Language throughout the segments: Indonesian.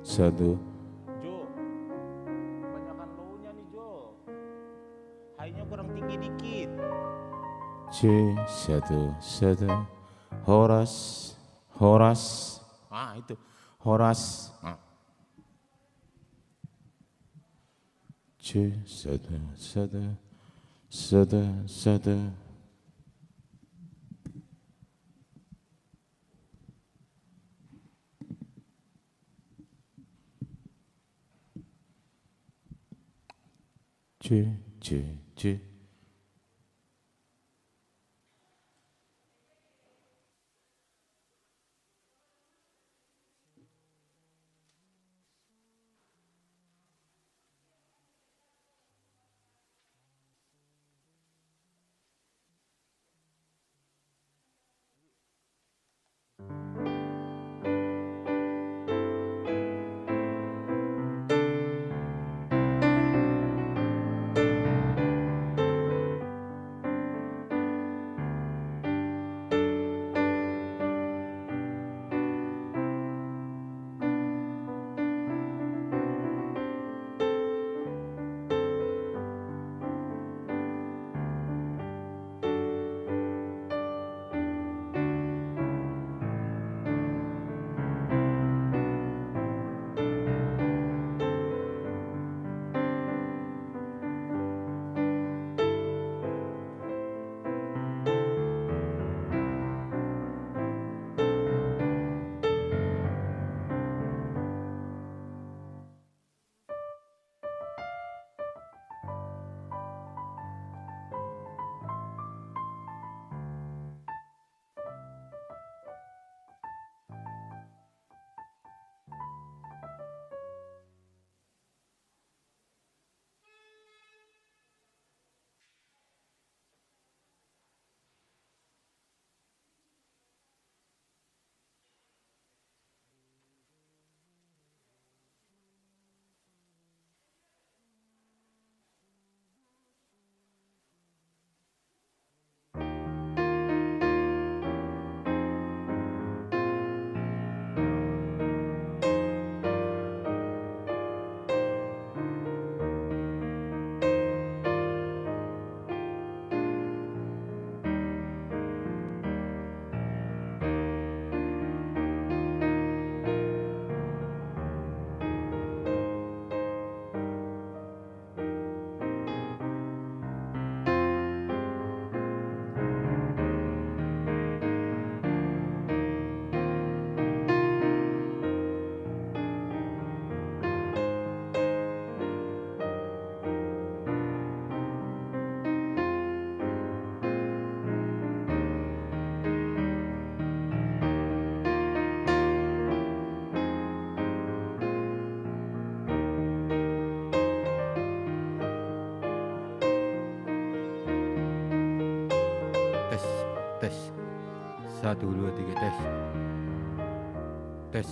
satu. Jo, kebanyakan low-nya nih Jo. High-nya kurang tinggi dikit. satu. Horas. Itu. Horas. Satu. C. Tes 1 2 3 tes.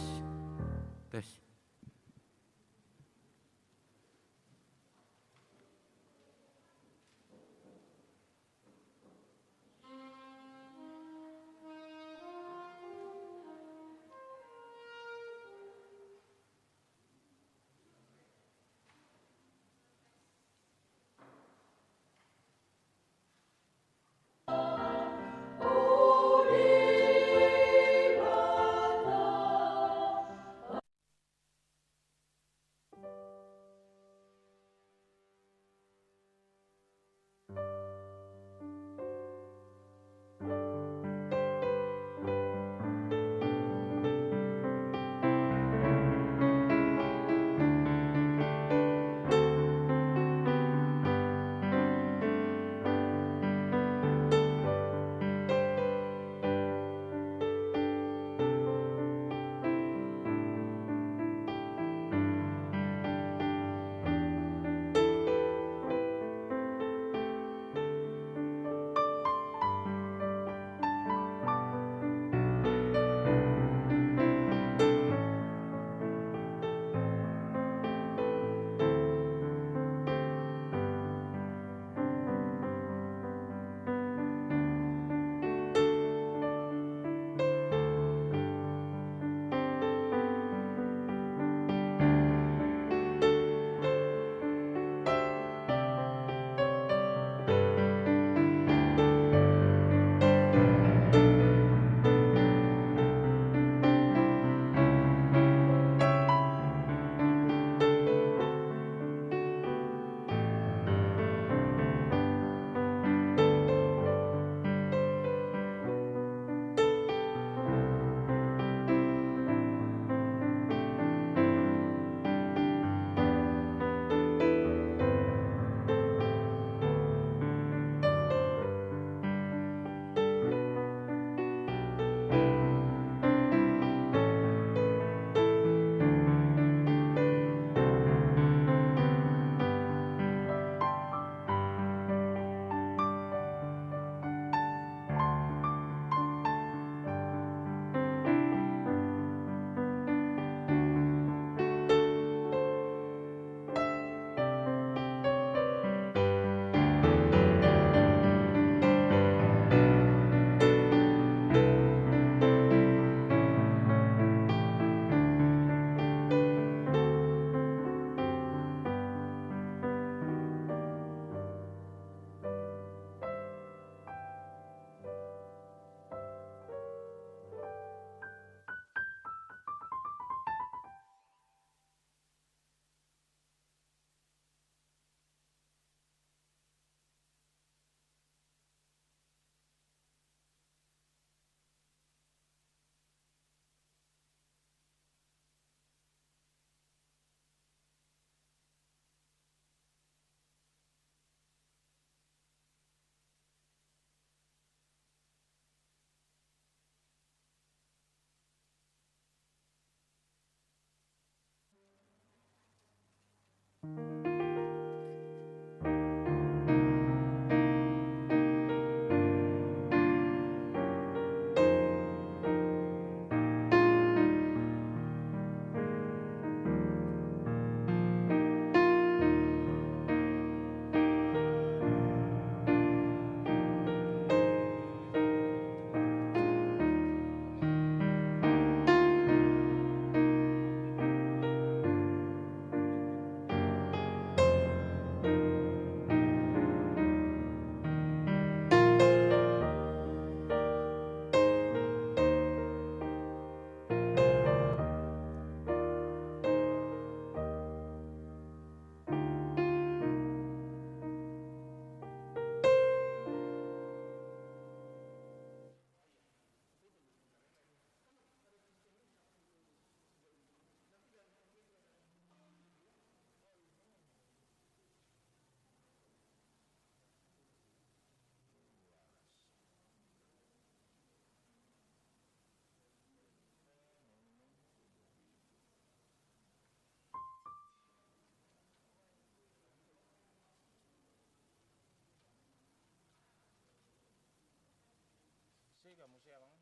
sih abang?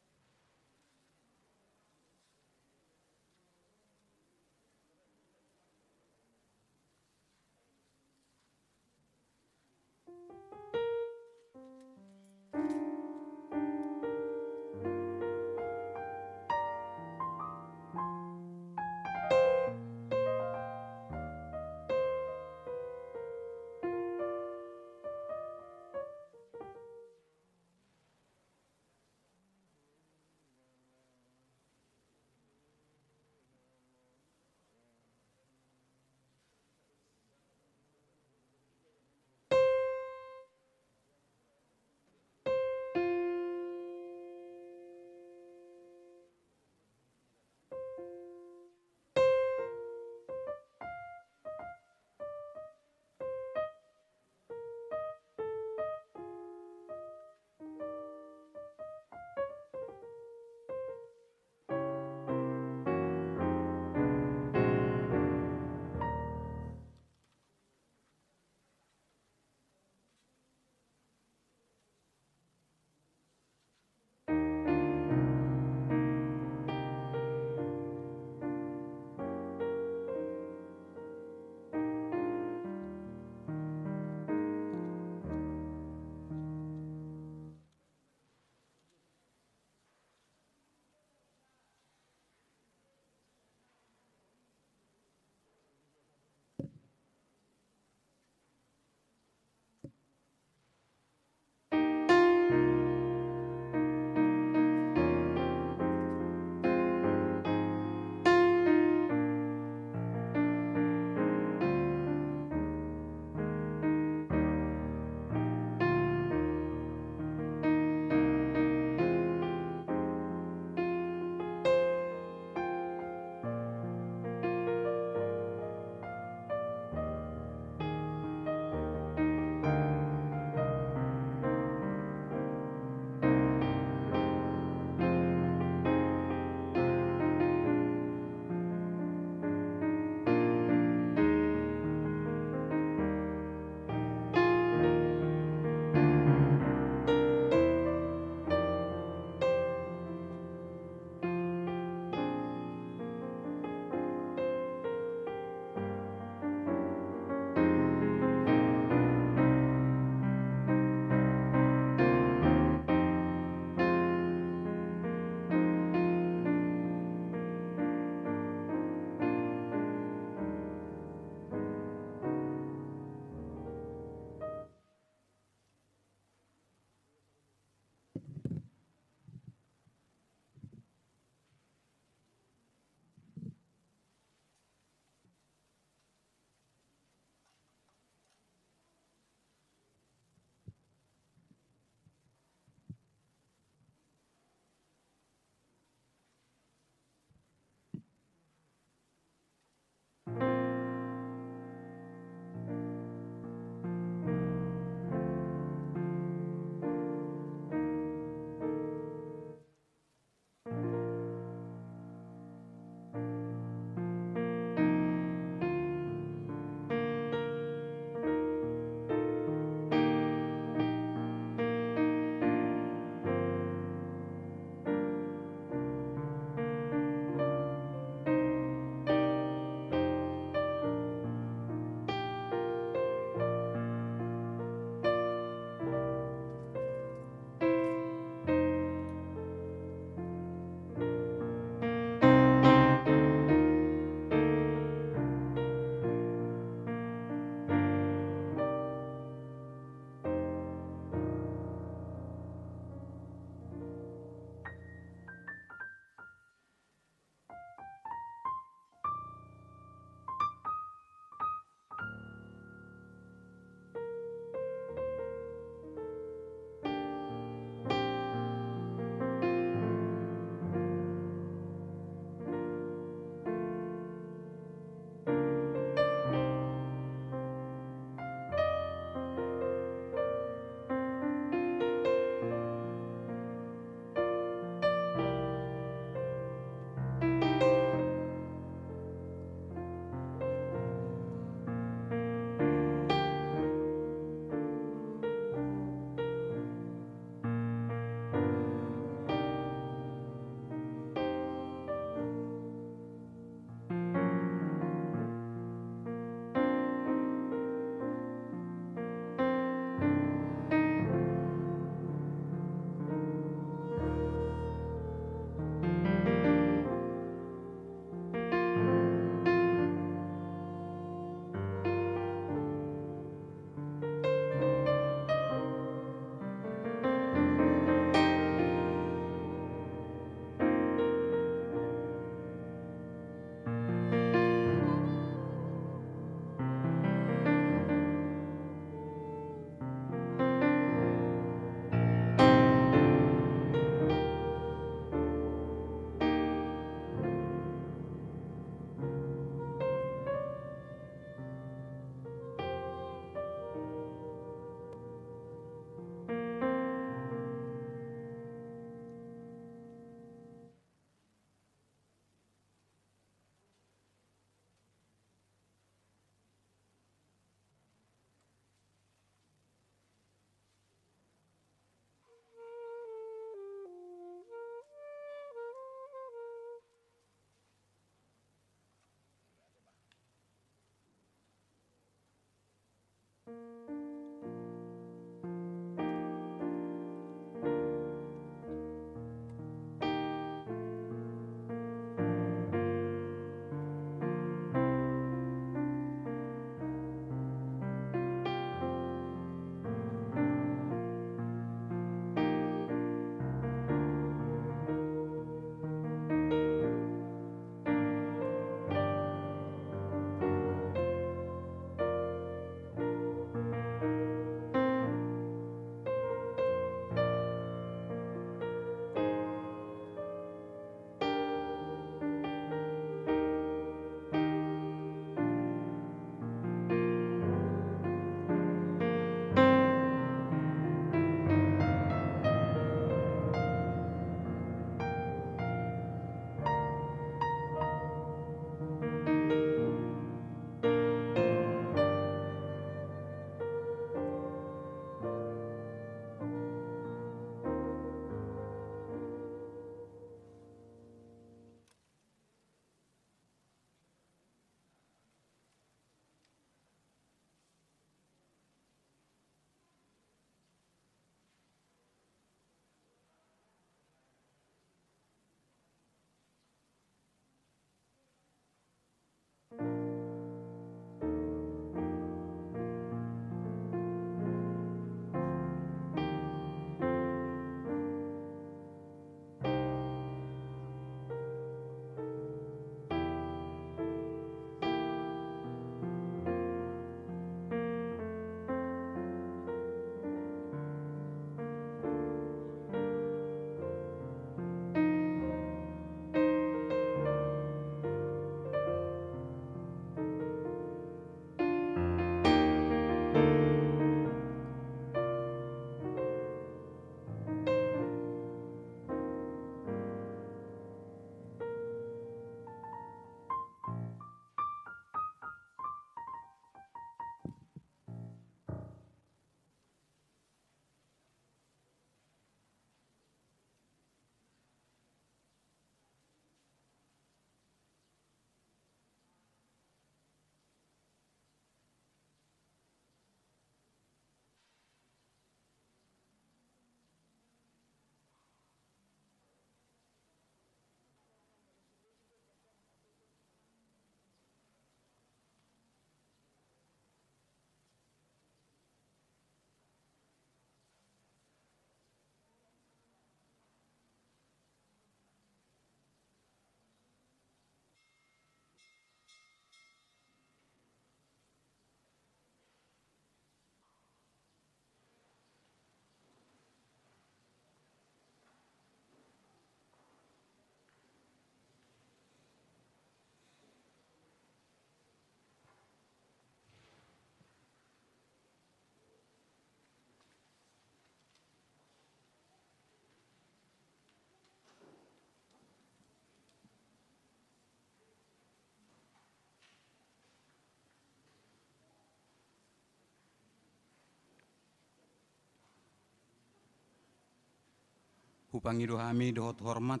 Hupangi dohami dohot hormat,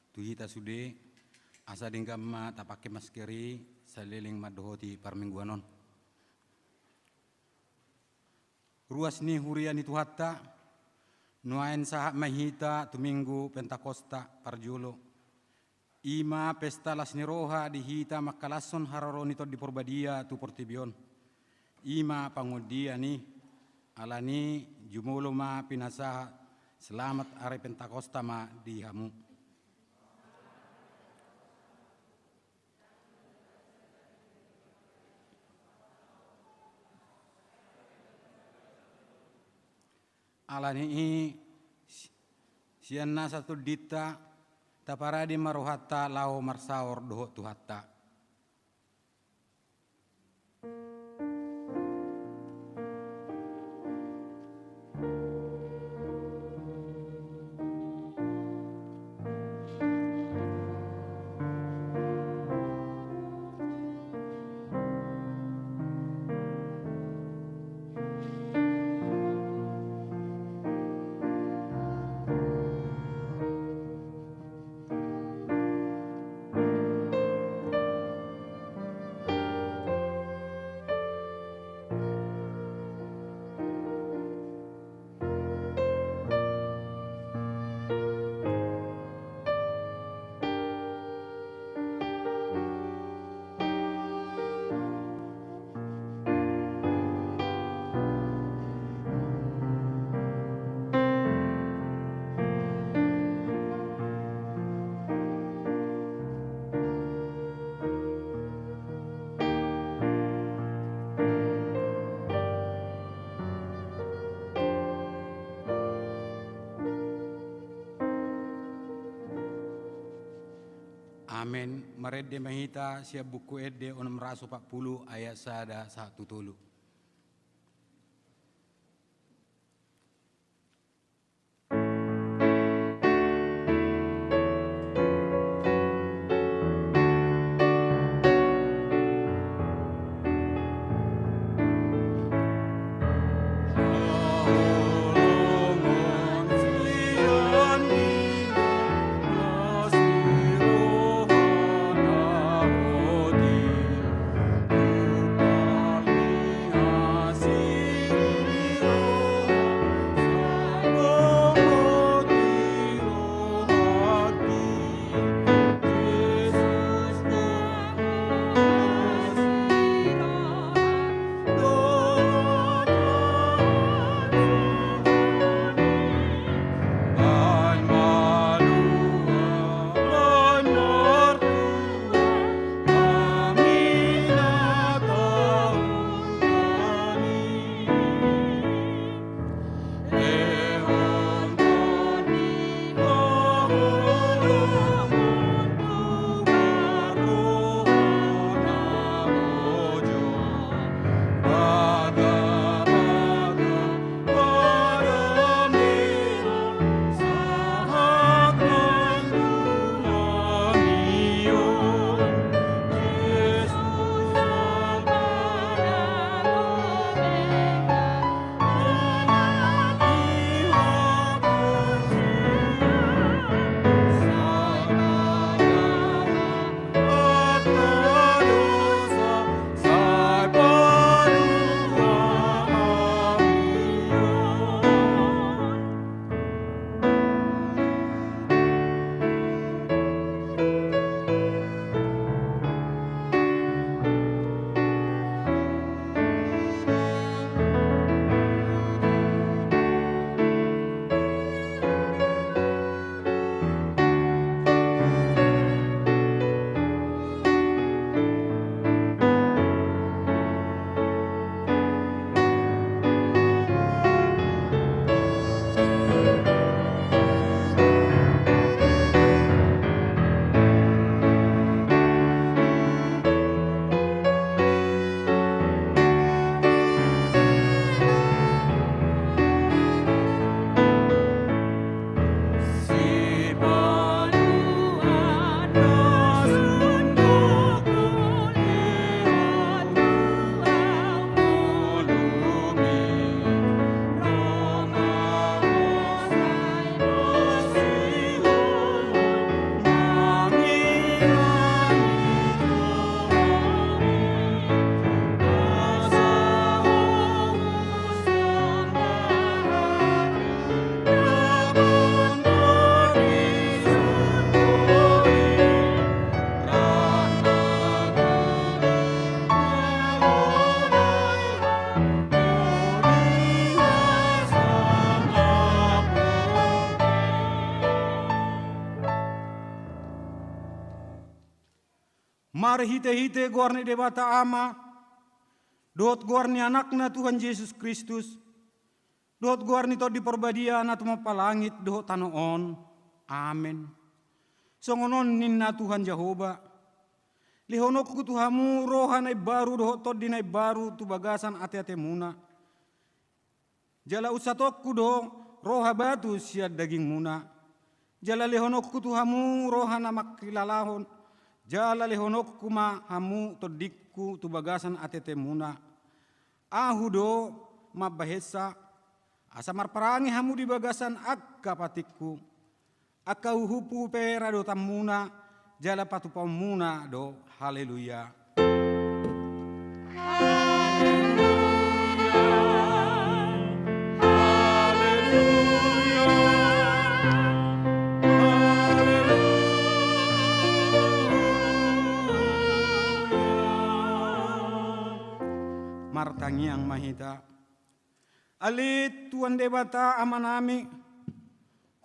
tuhita sude, asa dingkam ma tak pakai maskeri, saliling ma dohoti parmingguanon. Ruas ni hurian itu hatta, nuain sahak mahita tuminggu pentakosta parjulo. Ima pesta las niroha di hita makalason hararon itu di porbadia tu portibion. Ima pangudia ni alani jumulo ma pinasaha selamat hari pentakosta ma di hamu. Alani sianna satu dita taparadi maruhata lau marsaor doho tuhatta. Amen. Marede mahita siap buku ede onam rasu 40 ayat sada 1 tulu. Mari hite-hite guarni debata ama, dot guarni anakna Tuhan Yesus Kristus, dot guarni to di perbadia na tumapalangit dot tanoon. Amen. Songonon ninna Tuhan Jehova, lihonok ku Tuhamu rohanay baru dot to dinay baru tu bagasan ate-ate muna. Jala usatok ku do roha batu siad daging muna. Jala lihonok ku Tuhamu rohana makilalahon. Jala lihonok kuma hamu todikku tu bagasan atete muna. Ahudo mabahesa asamar parangi hamu di bagasan akka patikku. Akka uhupu pera do tamuna jala patu pamuna do. Haleluya. Martangi ang mahita. Alit tuan debata amanami.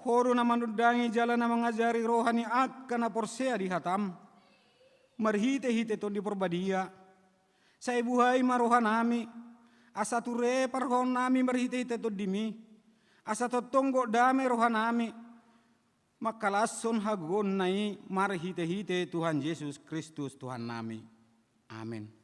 Horo na manudangi jala na mangajari rohani akka na porsea di hatam. Marhite-hite to di perbadia. Sa ibuhay marohanami. Asa ture parhon nami marhite-hite to dimi. Asa totonggo dame rohanami. Makalason hagon nai marhite-hite Tuhan Yesus Kristus Tuhan nami. Amin.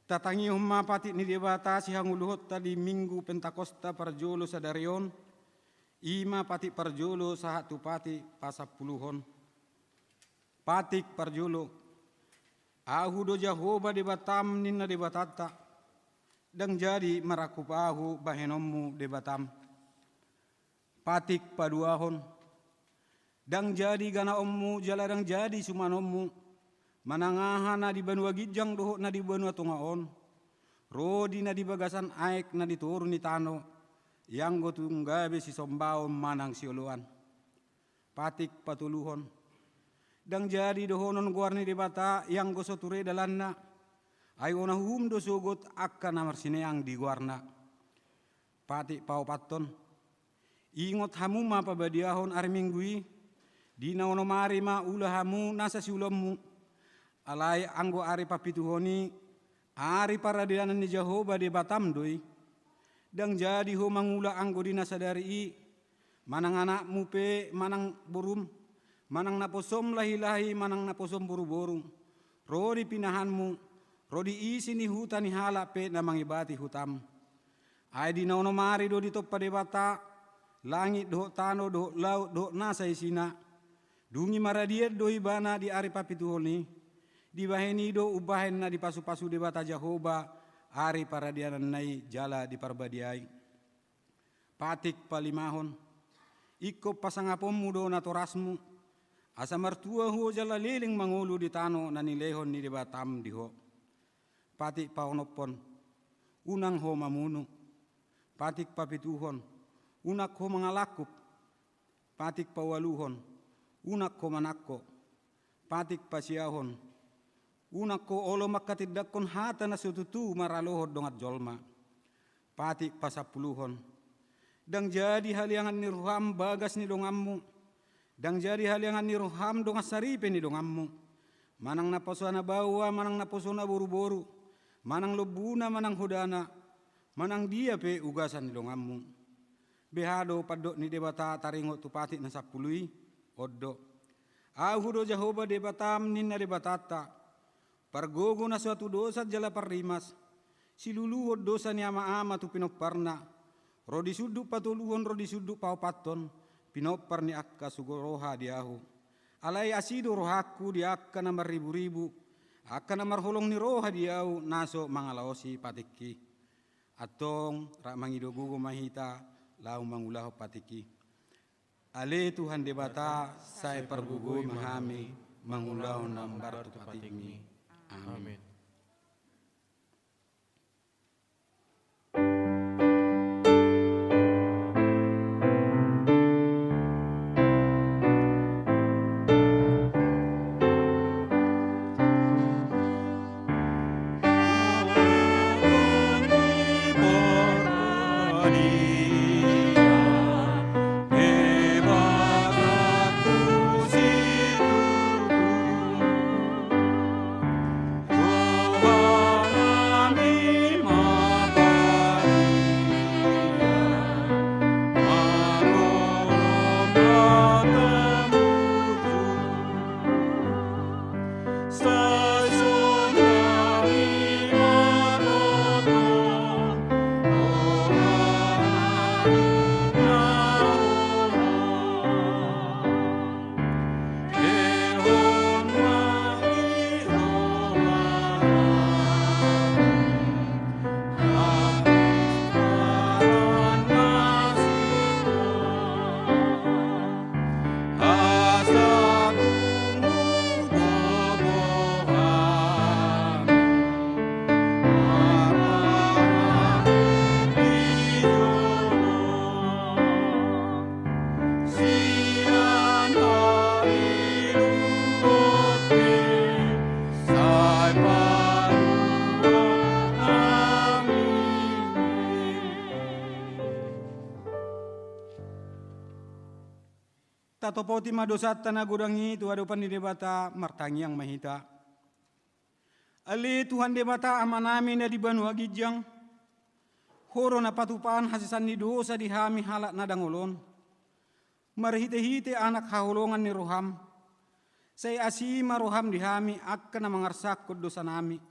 Tatangi humapati ni debata si hanguluhot tadi minggu Pentakosta parjolo sadarion. Ima pati parjolo sahatu pati pasapuluhon. Patik parjolo. Ahu do Jehova debatam ninna debatata. Dang jadi marakupahu bahenommu debatam. Patik paduahon. Dang jadi gana ommu jaladang jadi sumanommu. Manangahan na di banua gijang doho na di banua tungaon. Rodi na di bagasan aek na diturun ni tano. Yang go tunggabe si sombaon manang sioluan. Patik patuluhon. Dang jadi dohonon guarni debata yang go soture dalanna. Ayo na hum do sugot akka na marsineang di guarna. Patik pau paton. Ingot hamu ma pabadiahon ari minggui. Di naono mari ma ulah hamu nasa siulammu. Alai anggo ari papituhoni ari paradianan ni Jehova de batam doi. Dang jadi ho mangula anggo dina sadari manang anakmu pe manang burum manang naposom lahi-lahi manang naposom boru-boru. Rodi pinahanmu Rodi isi ni huta ni hala pe na mangibati hutam. Ay di nauno mari do dito padebata, langit do tano do laut do nasa isina. Dungi maradiet do ibana di ari papituhoni. Di baheni do ubahen na di pasu-pasu debata Jehoba, ari paradianan nai jala di parbadiai. Patik palimahon, iko pasangapom mudo na torasmu. Asa martua huo jala liling mangulu di tano na nilehon ni debatam diho. Patik paonopon, unang ho mamunu. Patik papituhon, unak ho mangalakup. Patik pawaluhon, unak ho manakko. Patik pasiahon, unak ho olo makatidakon hata na sututu maralohod dongat jolma. Patik pasapuluhon, dang jadi haliangan ni ruham bagas ni dongammu. Dang jadi haliangan ni ruham dongas saripe ni dongammu. Manang naposana bawa, manang naposona boru-boru. Manang lobuna, manang hodana. Manang dia pe ugasan ni dongammu. Behado padok ni debata taringo tu patik na sapului. Oddo. Ahudo Jehoba debatam ninna debatata. Pargogo na suatu dosa jala parrimas. Siluluhod dosa ni ama-ama tu pinoparna. Rodi suduk patuluhon rodi suduk paupaton. Pinopar ni akka sugoroha diahu. Alai asido rohaku di akka na ribu-ribu. Akka na marholong ni roha diahu naso mangalaosi patiki. Atong rak mangidogugo mahita lau mangulaho patiki. Ale Tuhan debata saya pergugo mahami mangulaho nambar tu patiki. Amin. Tatopoti madosata na gudangi tuhadopan di debata martangi yang mahita. Ali Tuhan debata amanami na di Banua Gijang. Horo na patupaan hasisan ni dosa di hami halak na dangolon. Marhite-hite anak hahulongan ni roham. Saya asima roham di hami akan na mangarsak dosa nami.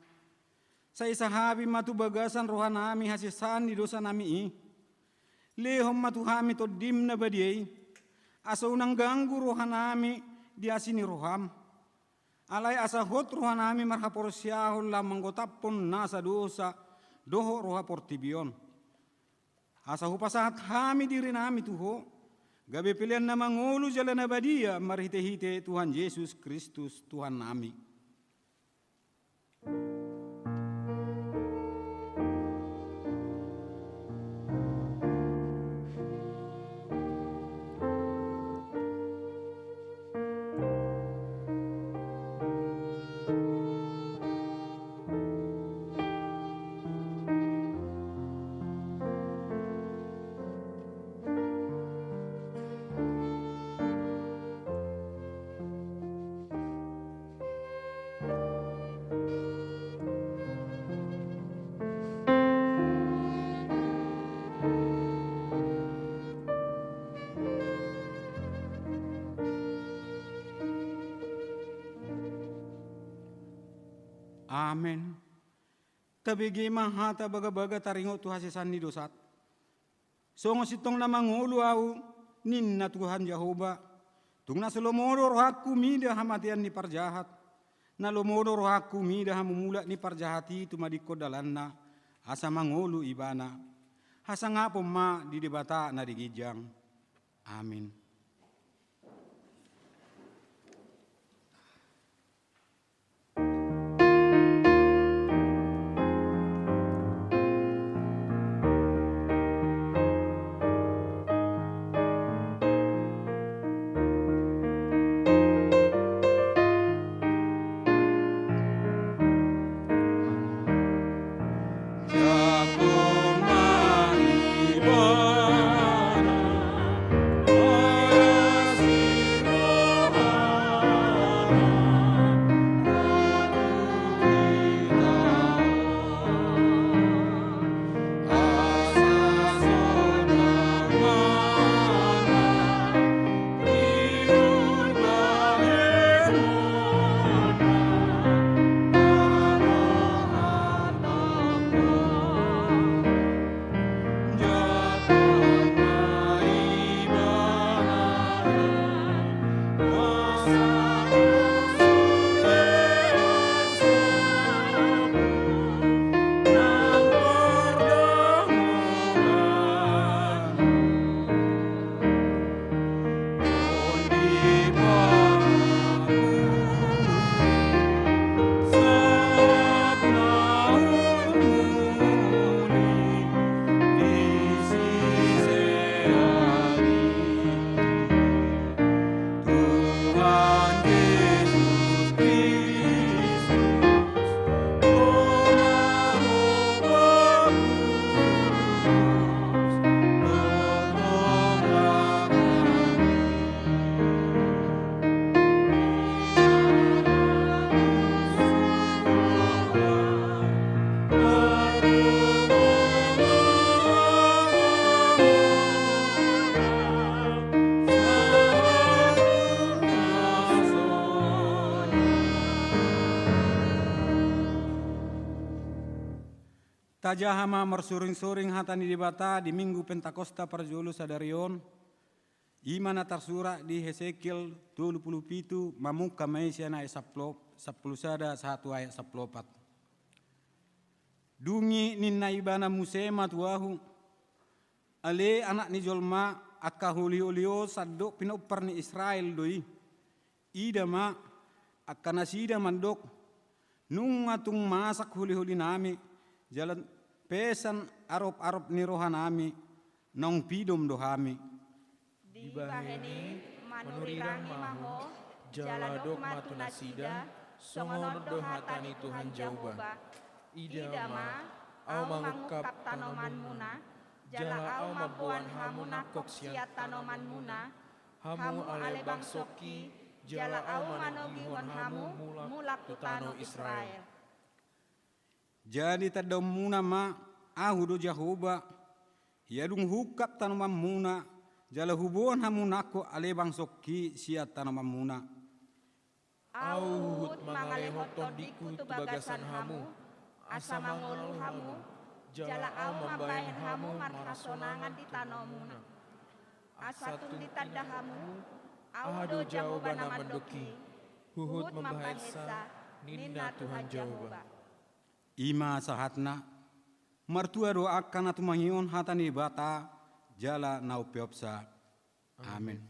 Saya sahabi matu bagasan rohan nami hasisan di dosa nami. Lehom matu hami to dim na badiai. Asa unang ganggu rohanami di asini roham. Alai asa hot rohanami marhaporsyahol la manggotapon nasa dosa doho roha portibion. Asa hupasahat hami diri nami tuho. Gabe pilihan na mangulu jalan abadia marhite-hite Tuhan Yesus Kristus Tuhan nami. Amen. tabigi mahata baga-baga taringo tu hasisan ni dosat. Songo sitong na mangulu au ninna Tuhan Jehovah. Tung na salomodo rohaku mida hamatian ni parjahat. Na lomodo rohaku mida hamumula ni parjahati tumadiko dalanna. Asa mangulu ibana. Hasa ngapo ma di debata na digijang. Amin. Tajahama mersuring-suring hatani dibata di minggu Pentakosta parjulu sadarion. Imana tarsura di Hesekiel 27 mamuka maisiana ayat 10 sada 1 ayat 14. Dungi ninna ibana musema tuahu. Ale anak ni jolma akka hulio saddo pinopar ni Israel doi. Ida ma akka nasida mandok. Nungatung masak huli-huli nami. Jalan pesan arop-arop ni rohanami nong pidom dohami. Di baheni manurirangi maho jaladok matu nasida songonor dohatani Tuhan Jehovah. Ida ma au mangukap tanoman muna jala au mabuan hamu nakok siat tanoman muna hamu ale bangsoki jala au manogihon hamu mulak tutano Israel. Jadi tadam muna ma ahudo Jehovah. Yadung hukap tanaman muna jala hubon hamu nako ale bangsoki siat tanaman muna. Auhut mangalehot tondiku tu bagasan hamu asa mangulu hamu jala au mambahen hamu markasonangan di tanomuna. Asa tun ditanda hamu audo Jehovah namandoki huhut mambahesa ninna Tuhan Jehovah. Ima sahatna martua doa kana tumangion hatani bata jala naupiopsa. Amin.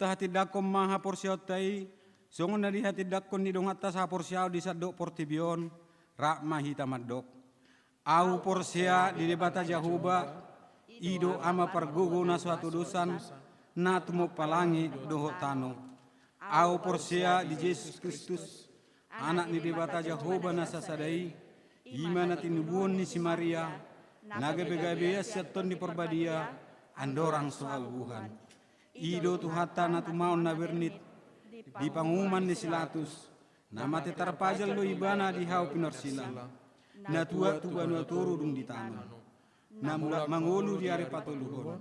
hati dakon maha porsiau tai, songon na di hati dakon ni dong atas ha porsiau di sadok portibion, rak mahita madok. Au porsia di debata Jahuba, ido ama pergugu na suatu dosan, na tumo palangi doho tano. Au porsia di Yesus Kristus, anak ni debata Jahuba na sasadai, ima na tinubuon ni si Maria, nagabe-gabe seton di perbadia, andorang soal Wuhan. Ido tuhata na tumaon na bernit, di panguman ni silatus, nama te tarpajal lo ibana di hau pinorsila, na tua nu turu dung di tanah, na mulak mangolu di are patuluhon,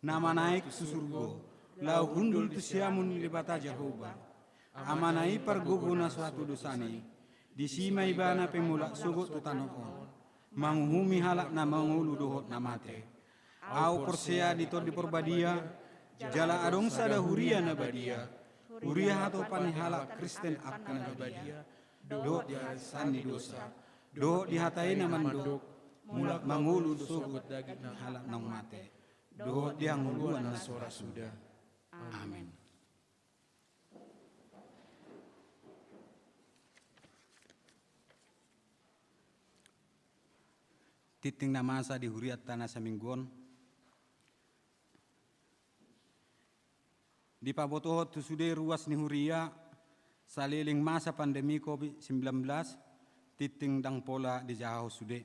nama naik susurgo, lau hundul tu siamun di bata Jahoba, amanai pergugu na suatu dosani, di sima ibana pemulak sugut tu tanokon, manghumi halak na mangolu dohot na mate, au persea di tol di perbadia, jala adong sada huria na badia, huria atau panihala Kristen akan na badia, do di sani dosa, do di hatai na mandok, mulak mangulu sugut daging halak nang mate, do di anguluan na sora sudah. Amin. Titing na masa di huriat tanah saminggon, di pabotohot tu sude ruas ni huria saliling masa pandemi COVID-19 titing dang pola di Jahaw sude.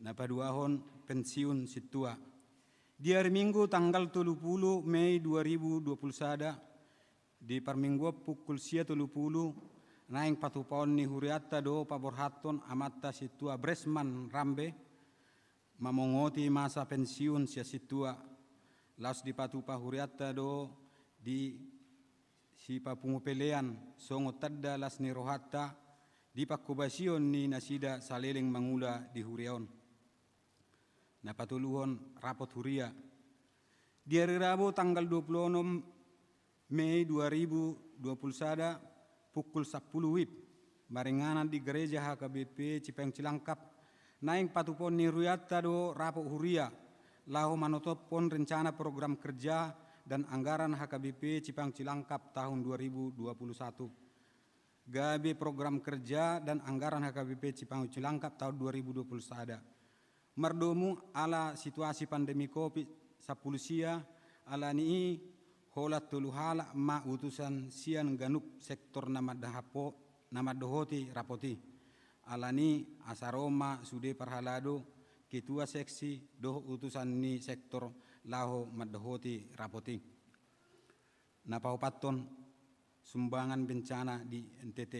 Napaduahon pensiun situa. Di hari Minggu tanggal 30 Mei 2021 di parminggu pukul 7.30 naing patupon ni huriata do paborhaton amata situa Bresman Rambe mamongoti masa pensiun sia situa. Laos di patupa huriata do di si papungupelean songo tadda las ni rohata di pakubasion ni nasida saliling mangula di huriaon. Napatuluhon rapot huria. Di hari Rabu tanggal 26 Mei 2021 pukul 10 WIB maringanan di gereja HKBP Cipayung Cilangkap naing patupon ni huriata do rapot huria. Lahu manotopon rencana program kerja dan anggaran HKBP Cipayung Cilangkap tahun 2021. Gabe program kerja dan anggaran HKBP Cipayung Cilangkap tahun 2021. Merdomu ala situasi pandemi COVID-19 sia ala ni holat tuluhala ma utusan sian ganup sektor namadohoti rapoti. Ala ni asaroma sude parhalado ketua seksi doh utusan ni sektor laho madahoti rapoti. Napahupaton sumbangan bencana di NTT.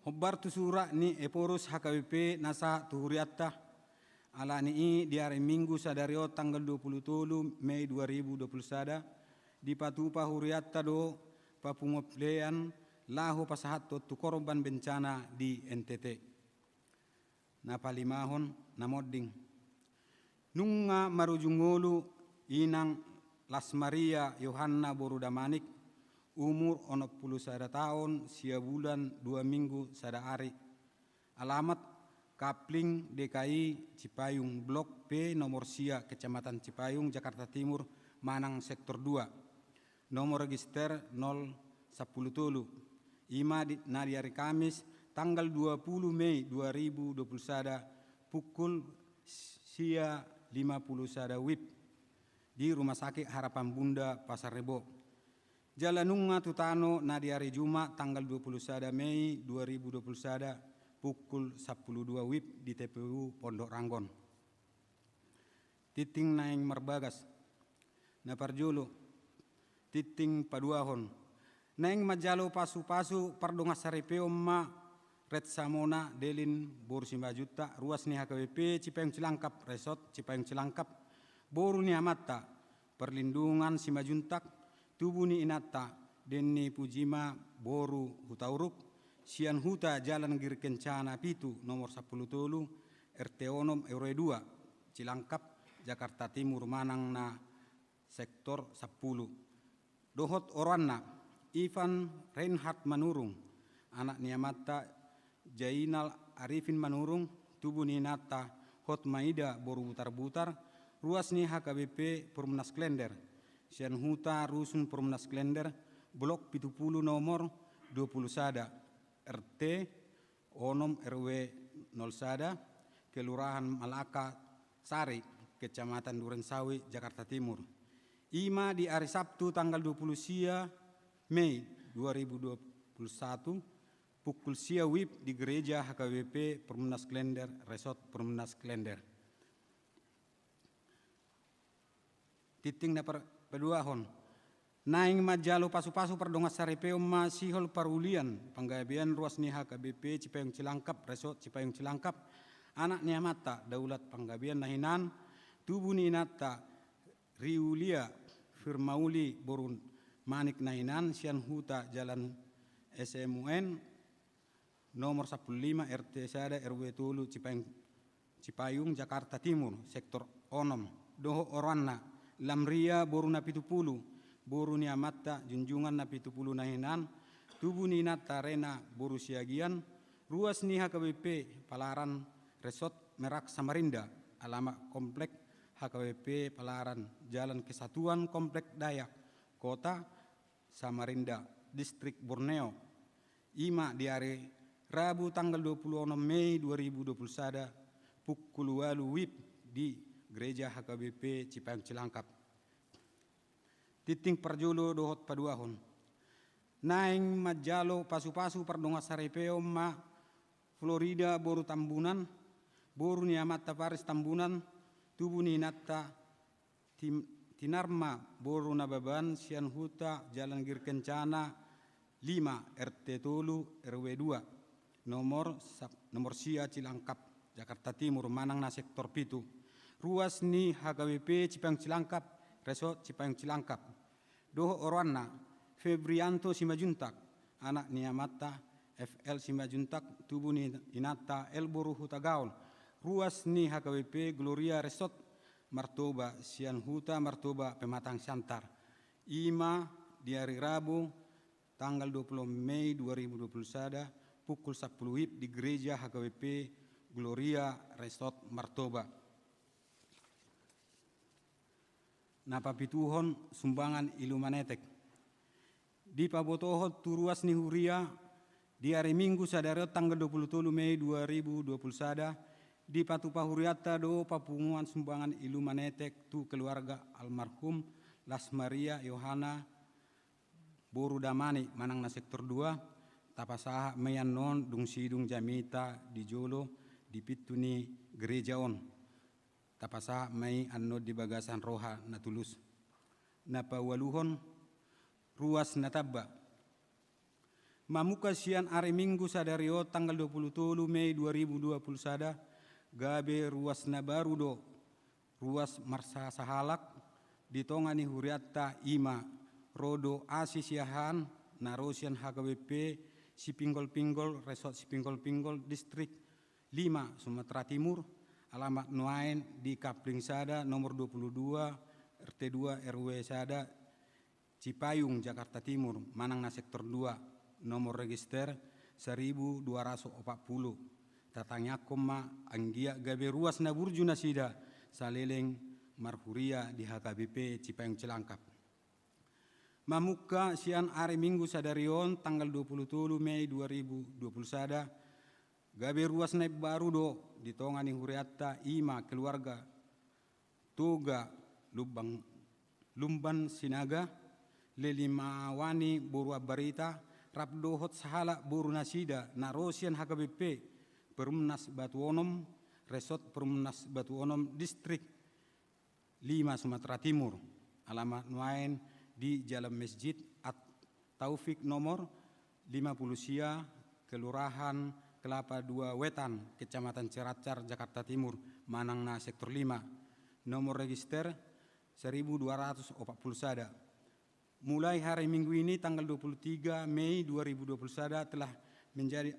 Hobbar tu surat ni eporus HKBP nasa tuhuriatta ala ni di hari Minggu sadario tanggal 27 Mei 2021 di patupa huriatta do papungoplean laho pasahat tu korban bencana di NTT. Napalimahon namodding nunga marujungolu inang Las Maria Yohanna Borudamanik umur 61 tahun sia bulan 2 minggu sada hari. Alamat Kapling DKI Cipayung Blok P nomor sia Kecamatan Cipayung Jakarta Timur Manang sektor 2 nomor register 010 ima di hari Kamis tanggal 20 Mei 2021 pukul sia 51 WIB di Rumah Sakit Harapan Bunda Pasar Rebo. Jalanunga tutano na di hari Jumat tanggal 21 Mei 2021 pukul 12 WIB di TPU Pondok Ranggon. Titing naing marbagas na parjolo titing paduahon naing majalo pasu-pasu pardongas sarepeo ma Red Samona Delin boru 5 juta ruas ni HKBP Cipayung Cilangkap Resort Cipayung Cilangkap boru ni amata perlindungan 5 juntak tubuh ni inata denni pujima boru hutauruk sian huta jalan giri kencana pitu nomor 10 tolu RT onom RW 2 Cilangkap Jakarta Timur Manang na sektor 10 dohot oranna Ivan Reinhard Manurung anak niamata Jainal Arifin Manurung tubuh ni nata Hot Maida boru butar-butar ruas ni HKBP Perumnas Klender Sian Huta Rusun Perumnas Klender, Blok 70 nomor 20 Sada, RT Onom RW 0 Sada, Kelurahan Malaka Sari, Kecamatan Durensawi, Jakarta Timur. Ima di hari Sabtu tanggal 20 Mei 2021, pukul sia WIB di Gereja HKBP Perumnas Klender, Resort Perumnas Klender. Titing na paduahon. Naing majalo pasu-pasu perdongas saripeo masihol parulian panggabian ruas ni HKBP Cipayung Cilangkap, Resort Cipayung Cilangkap, anak ni mata daulat panggabian nahinan, tubuh ni nata Riulia Firmauli Borun Manik nahinan, Sian Huta Jalan SMUN nomor 15 RT Sada RW Tulu Cipayung Jakarta Timur, sektor Onom, Doho Orwana, Lamria Boruna Pitupulu, Boru ni amata junjungan na 70 nahinan, tubuh ni nata Rena Boru Siagian, ruas ni HKBP Palaran Resort Merak Samarinda, alamat komplek HKBP Palaran Jalan Kesatuan Komplek Dayak, Kota Samarinda, Distrik Borneo. Ima di hari Rabu tanggal 26 Mei 2021 pukul 8 WIB di Gereja HKBP Cipayung Cilangkap. Titing perjolo dohot paduahon. Naing majalo pasu-pasu perdongas saripeo ma Florida Boru Tambunan, Boru ni amat Paris Tambunan, tubuh ni nata Tinarma Boru Nababan, Sian Huta Jalan Girkencana 5 RT Tolu RW 2 nomor Sia Cilangkap, Jakarta Timur, Manang na sektor Pitu. Ruas ni HKBP Cipayung Cilangkap, Resort Cipayung Cilangkap. Doho Orwana Febrianto Simajuntak, anak ni amata FL Simajuntak, tubuh ni inata Elboru Hutagaon. Ruas ni HKBP Gloria Resort Martoba, Sian Huta Martoba Pematang Siantar. Ima di hari Rabu tanggal 20 Mei 2021 pukul 10 WIB di Gereja HKBP Gloria Resort Martoba. Napapituhon sumbangan Ilumanetek. Di Pabotohot turuas ni Huria di hari Minggu sadaro tanggal 27 Mei 2021 di Patupa Huriata do papunguan sumbangan Ilumanetek tu keluarga almarhum Las Maria Yohana Boru Damani Manang na sektor 2 tapasaha meyan non dung sidung jamita di Jolo di pituni gereja on. Tapasa may anod di Bagasan Roha na Tulus. Napawaluhon ruas nataba. Mamuka sian ari Minggu sadario tanggal 27 Mei 2021 gabe ruas na barudo ruas Marsa Sahalak ditongani Huriata Ima Rodo Asisiahan Narosian HKBP Sipinggol-Pinggol Resort Sipinggol-Pinggol Distrik 5 Sumatera Timur. Alamat Nuain di Kapling Sada nomor 22 RT 2 RW Sada Cipayung Jakarta Timur, Manang na sektor 2, nomor register 1240. Tatangnya koma anggia gabe ruas na burju nasida saleleng Marhuria di HKBP Cipayung Cilangkap. Mamuka sian hari Minggu sadarion tanggal 27 Mei 2021 gabe ruas naik baru do ditongani Huriata Ima keluarga Toga Lumban Sinaga Lelimawani Boru Abarita Rabdohot Sahala Boru Nasida Narosian HKBP Perumnas Batuonom Resort Perumnas Batuonom Distrik 5 Sumatera Timur. Alamat Nuain di Jalan Masjid At Taufik nomor 50 Sia Kelurahan Kelapa 2 Wetan, Kecamatan Ceracar, Jakarta Timur, Manang na sektor 5. Nomor register 1240 Sada. Mulai hari Minggu ini tanggal 23 Mei 2021 telah menjadi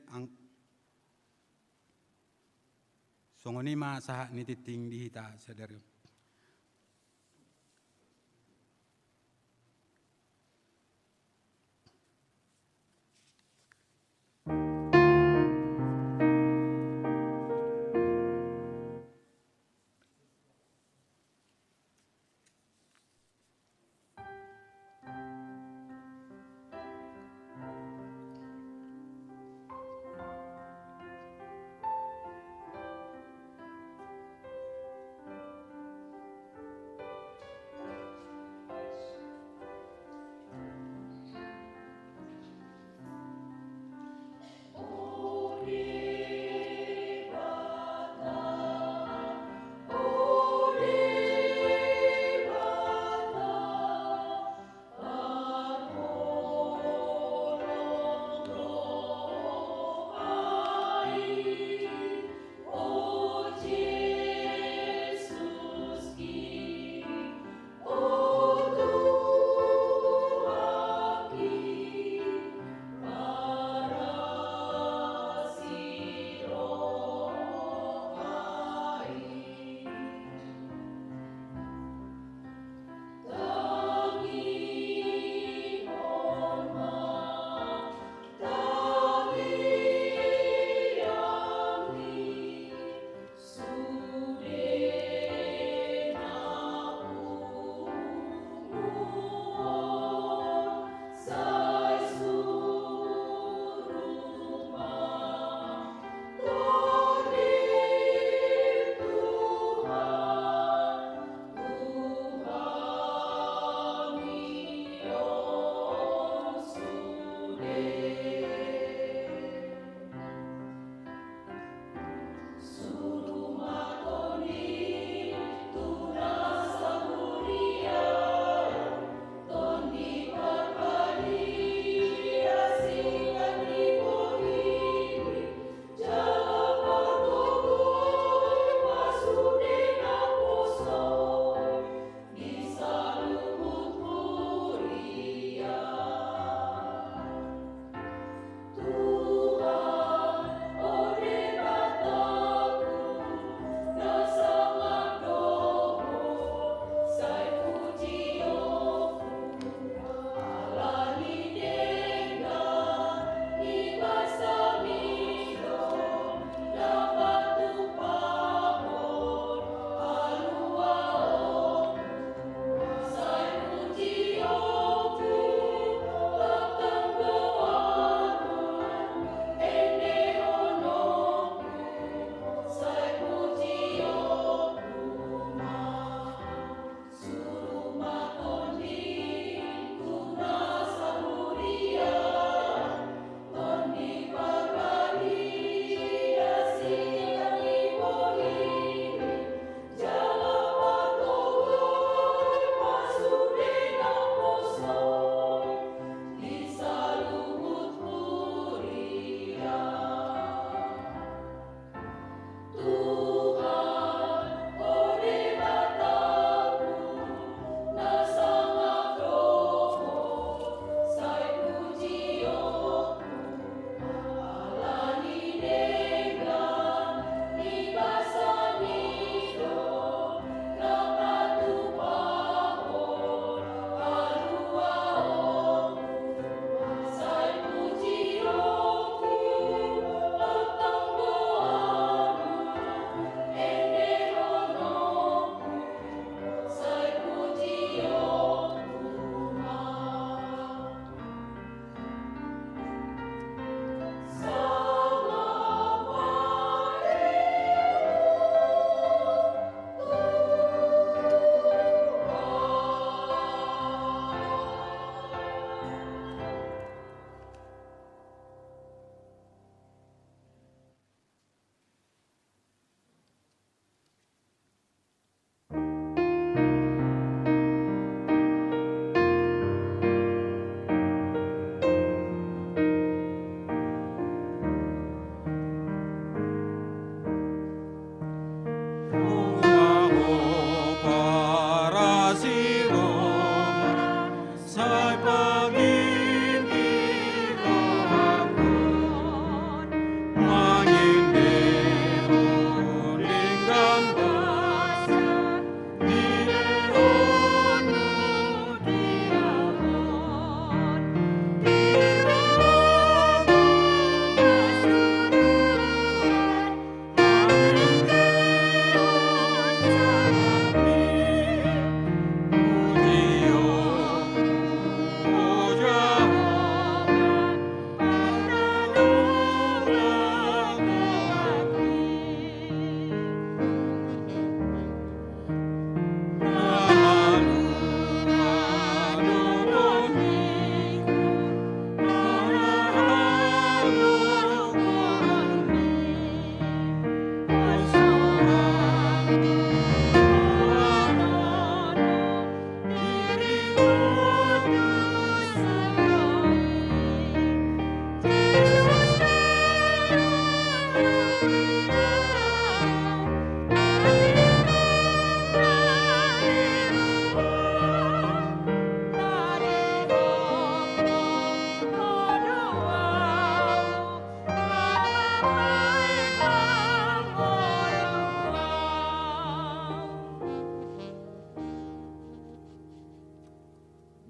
songonima saha nititing dihita sadari.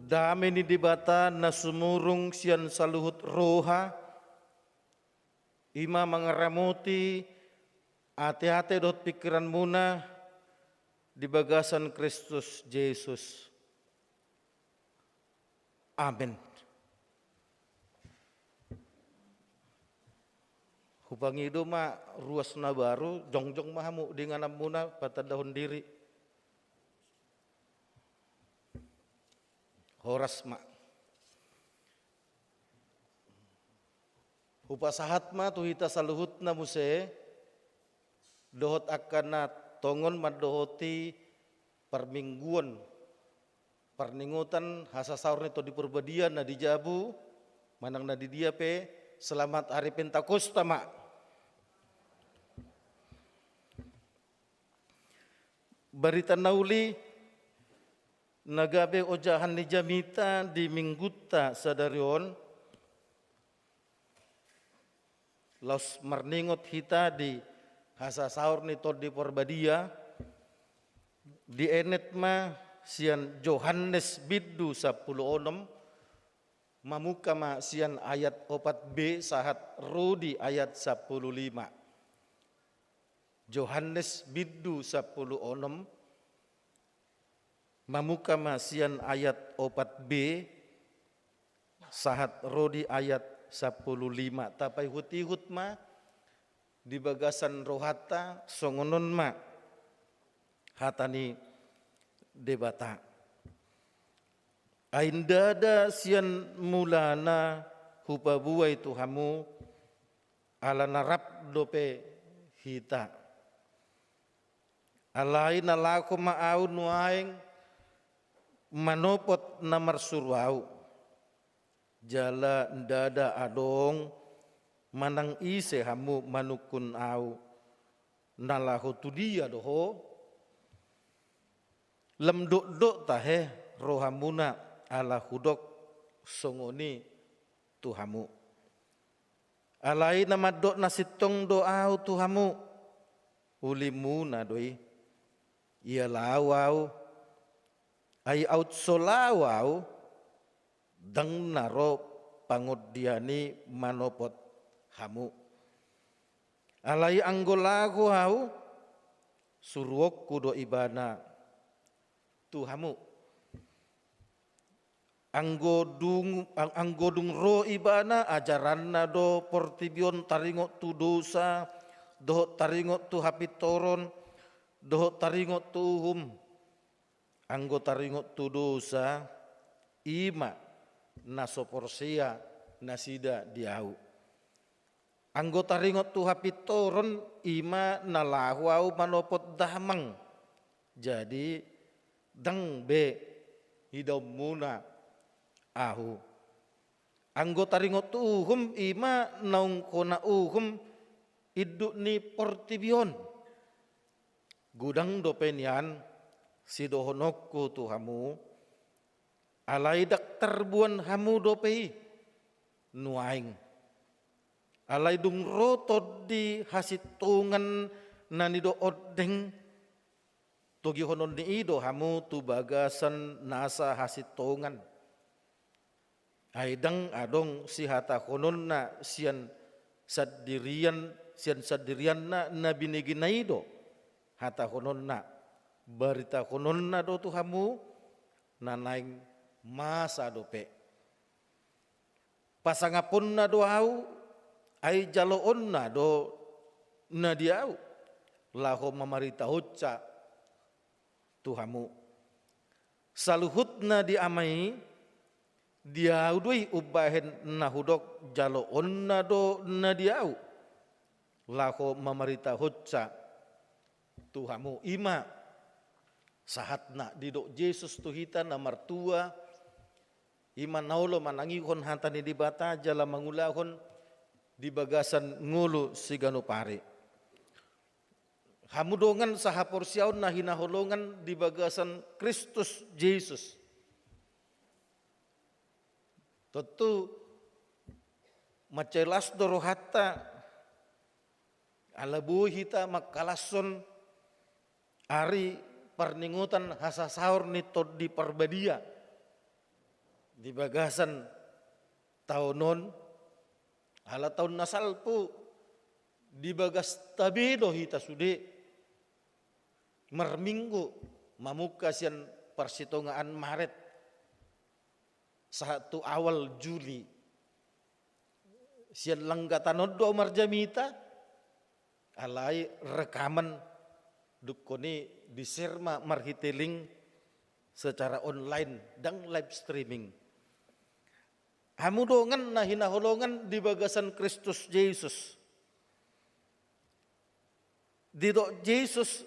dame ni dibata na sumurung sian saluhut roha, ima mangaramuti ate-ate dot pikiran muna di bagasan Kristus Yesus. Amin. Hubangido ma ruas na baru, jongjong mahamu dengan muna patadahon diri. Horas ma. Hupasahat ma tuhita saluhut na muse, dohot akan na tongon madohoti permingguan, perningutan hasasaur nito di perbadian na di Jabu, manang na di dia pe, selamat hari Pentakosta ma. Barita nauli nagabe ojahan ni jamita di mingguta sadarion los marningot hita di hasasaur nito di porbadia di enet ma sian Johannes biddu 10:6 mamuka ma sian ayat 4b sahat rudi ayat 15. Johannes biddu 10:6 mamuka masian ayat 4b sahat rodi ayat 15. Tapai hutihut ma di bagasan rohata songonon ma hatani debata. Aindada sian mulana hupabuai tuhamu ala narap dope hita. Alai nalako maau nuaing manopot namar surwau jala ndada adong manang ise hamu manukun au nalahu tudia doho lemdok-dok tahe rohamuna ala hudok songoni tuhamu alai nama dok nasitong doau tuhamu ulimuna doi ia lawau ai out solawau dang naro pangodiani manopot hamu alai anggolaku hau suruok kudo ibana tuhamu anggodung ro ibana ajaranna do portibion taringot tu dosa do taringot tu hapitoron do taringot tuhum anggo taringot tu dosa ima nasoporsia nasida diau anggo taringot tu hapitoron ima nalahwau manopot dahmang jadi dang be hidaw muna ahu anggo taringot tu uhum ima naung kona uhum iduk ni portibion gudang dopenian sidohonokku tuhamu alai dak terbuan hamu dopei nuaing alai dung rotod di hasitungan nanido odeng togi honon ni ido hamu tu bagasan nasa hasitungan aidang adong si hata honon na sian sadirian na nabinigi na ido hata honon na barita honon na do tuhamu nanaing masa dope pasangapun na do au ai jaloon na do na diau laho mamarita hocca tuhamu saluhut na diamai diau dui ubahen na hudok jaloon na do na diau laho mamarita hocca tuhamu ima sahatna didok Yesus tuhita na martua ima naulo manangihon hantani di bata jala mangulahon di bagasan ngulu sigano pare hamudongan sahaporsiaun na hinaholongan di bagasan Kristus Yesus tentu macelas dorohata alabu hita makalason ari perningutan hasasaur nito di perbadia di bagasan tahunon ala tahun nasalpu di bagas tabedo hita sude merminggu mamuka sian persitongaan Maret 1 awal Juli sian langgatan do marjamita alai rekaman dukoni di serma marhiteling secara online dan live streaming. Hamudongan na hinaholongan di bagasan Kristus Yesus. Dito Yesus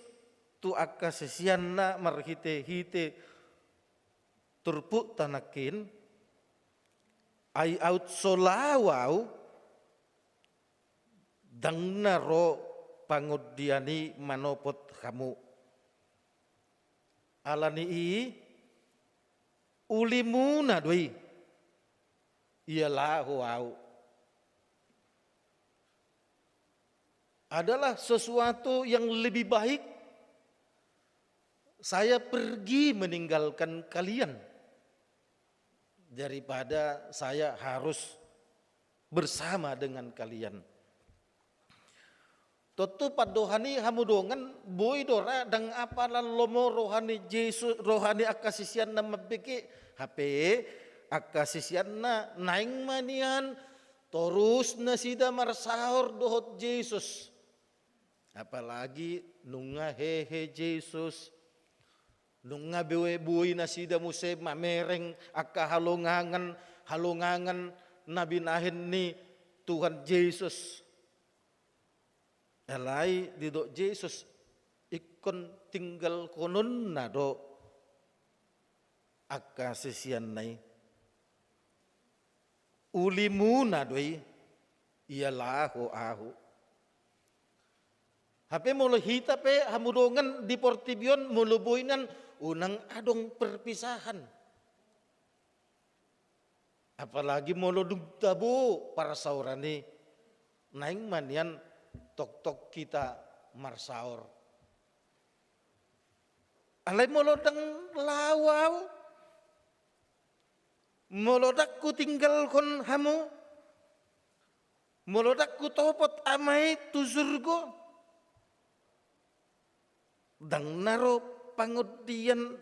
tu akasisian na marhite-hite turpu tanakin ay out solawaw dang naro pangudiani manopot kamu. Alani uli muna doi ialah wow adalah sesuatu yang lebih baik saya pergi meninggalkan kalian daripada saya harus bersama dengan kalian. Tentu padohani hamudongan boy dora dang apalan lomo rohani Yesus rohani akasisian na mabiki HP akasisian na naing manian torus na sida marsahor dohot Yesus. Apalagi nunga hehe Yesus nunga bewe na sida muse mamereng akka halungangan nabinahin ni Tuhan Yesus. Alai didok Yesus ikon tinggal konon na do akasisian nai ulimu na doi ialah ahu. Hape mulu hita pe hamudongan di Portibion mulu boinan unang adong perpisahan. Apalagi mulu dugtabo para saurani naing manian tok-tok kita marsaor. Alai molodang lawaw. Molodak ku tinggal kon hamu. Molodak ku topot amai tu surgo. Dang naro pangudian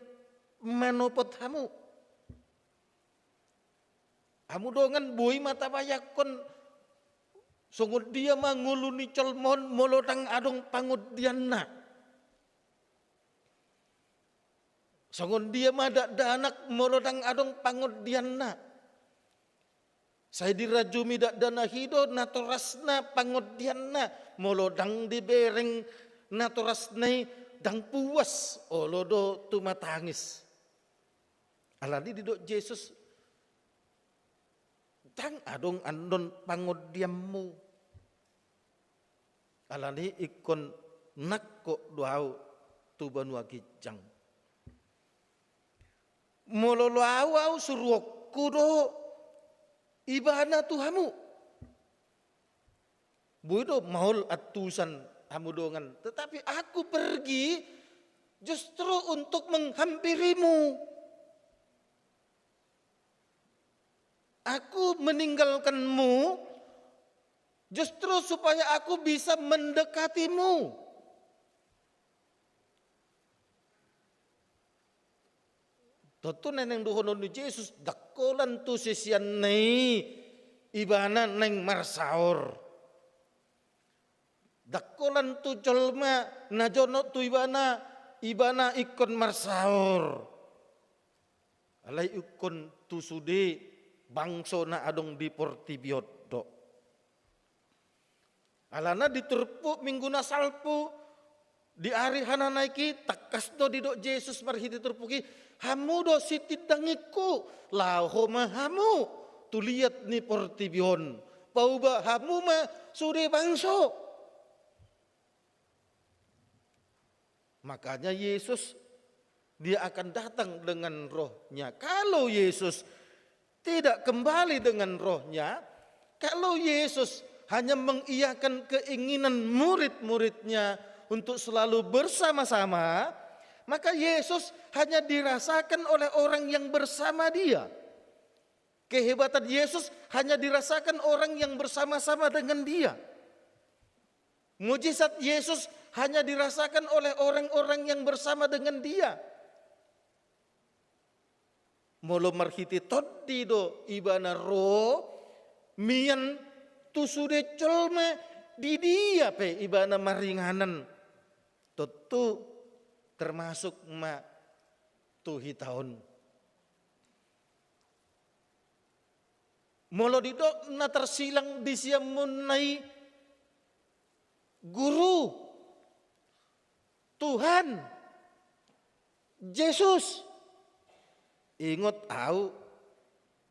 manopot hamu. Hamu dongan bui mata bayakon sungguh dia manguluni colmon molodang adong pangudianna. Sungguh dia madak danak molodang adong pangudianna. Saya dirajumi dak dana hido natorasna pangudianna molodang dibereng natorasnai dang puas olodo tumatangis. Alani didok Yesus dang adong andon pangudiammu. Alani ikon nakko doau tu banua kijang. Mololo awau suruhku do ibana Tuhamu. Budo maul atusan hamudongan. Tetapi aku pergi justru untuk menghampirimu. Aku meninggalkanmu justru supaya aku bisa mendekatimu. Tentu neneng duhonon ni Yesus dakolan tu sisian nei ibana neng marsaor. Dakolan tu jolma najono tu ibana ikon marsaor. Alai ikon tu sude bangso na adong di Portibiot do. Alana diturpu minggu na salpu di hari hana naiki takas do di do Yesus marhiti turpuki hamu do sitidangiku laho mahamu tuliat ni Portibion pauba hamu ma sude bangso. Makanya Yesus dia akan datang dengan rohnya. Kalau Yesus tidak kembali dengan rohnya, kalau Yesus hanya mengiyakan keinginan murid-muridnya untuk selalu bersama-sama, maka Yesus hanya dirasakan oleh orang yang bersama dia. Kehebatan Yesus hanya dirasakan orang yang bersama-sama dengan dia. Mujizat Yesus hanya dirasakan oleh orang-orang yang bersama dengan dia. Molo marhiti toddi do ibana ro mian tu sude colma di dia pe ibana maringanan. Tentu termasuk ma tuhi tahun. Molo didok na tersilang di siamunai guru Tuhan Yesus ingot au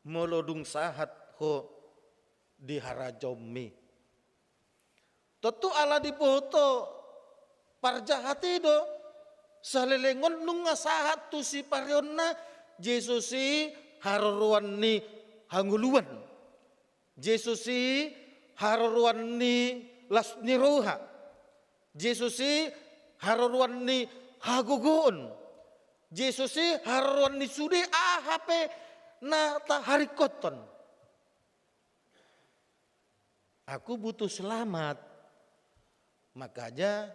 molo dung sahat ho di harajomi. Tentu ala dipoto parjahati do salelengon nunga sahat tu si parionna Yesus si haruruan ni hanguluan. Yesus si haruruan ni lasni roha. Yesus si haruruan ni hagugun. Yesus si haruruan ni sude ahape na taharikoton. Aku butuh selamat. Makanya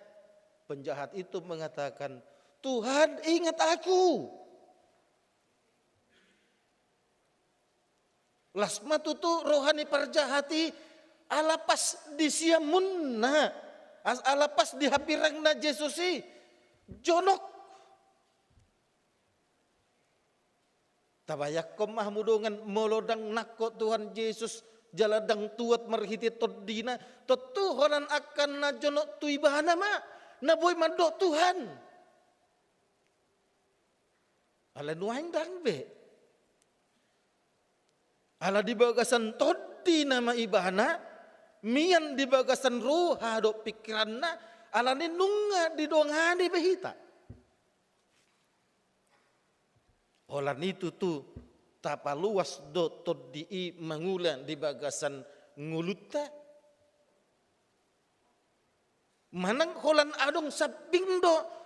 penjahat itu mengatakan, Tuhan ingat aku. Lasma tutu rohani parjahati alapas di siamunna. Alapas di hapirangna Yesusi. Jonok. Tabayak ko mahmudungan molodang nako Tuhan Yesus jaladang tuat marhiti toddina. Totu horan akan na jonok tu ibahana ma. Naboy mandok Tuhan. Ala nuaing dangbe. Ala di bagasan toddi nama ibahana, mian di bagasan roha do pikiranna, ala ni nunga di dongani behita. Olan itu tu tapa luas do toddi mangulan di bagasan nguluta. Manang holan adong sabing do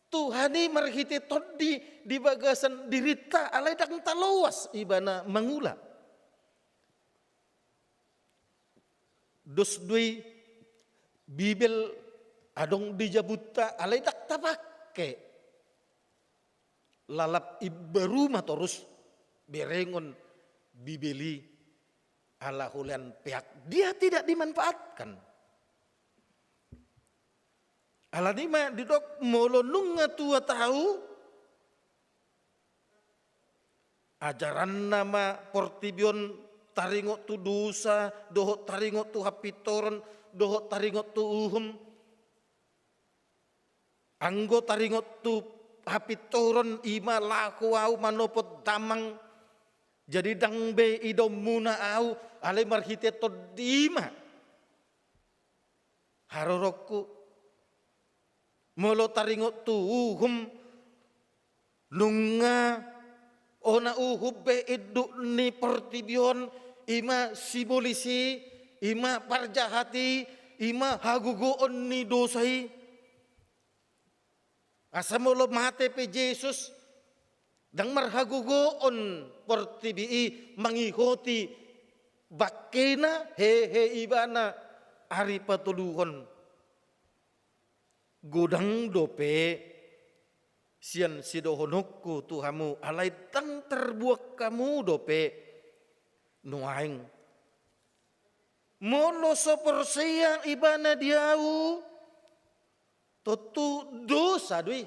Tuhani marhiti toddi di bagasan dirita alai dang taluas ibana mangula. Dos dui Bibel adong dijabuta alai dak tapake lalap ibaruma terus berengon Bibeli ala hulan pihak dia tidak dimanfaatkan. Ala nima didok molonunga tua tahu ajaran nama portibion taringot tu dosa, dohot taringot tu hapitoron, dohot taringot tu uhum. Anggo taringot tu hapitoron ima laku au manopot damang. Jadi dangbe idom muna au ale marhite todima. Harorokku molo taringot tu uhum nunga ona uhubbe iduk ni portibion. Ima simbolisi, ima parjahati, ima hagugoon ni dosai. Asamolo mate pe Yesus, dang marhagugoon portibii mangihoti bakena he ibana ari patuluhon. Godang dope sian sidohonokku tuhamu alai tang terbuak kamu dope. Nuaing mono soporsia ibana diau totu dosa dui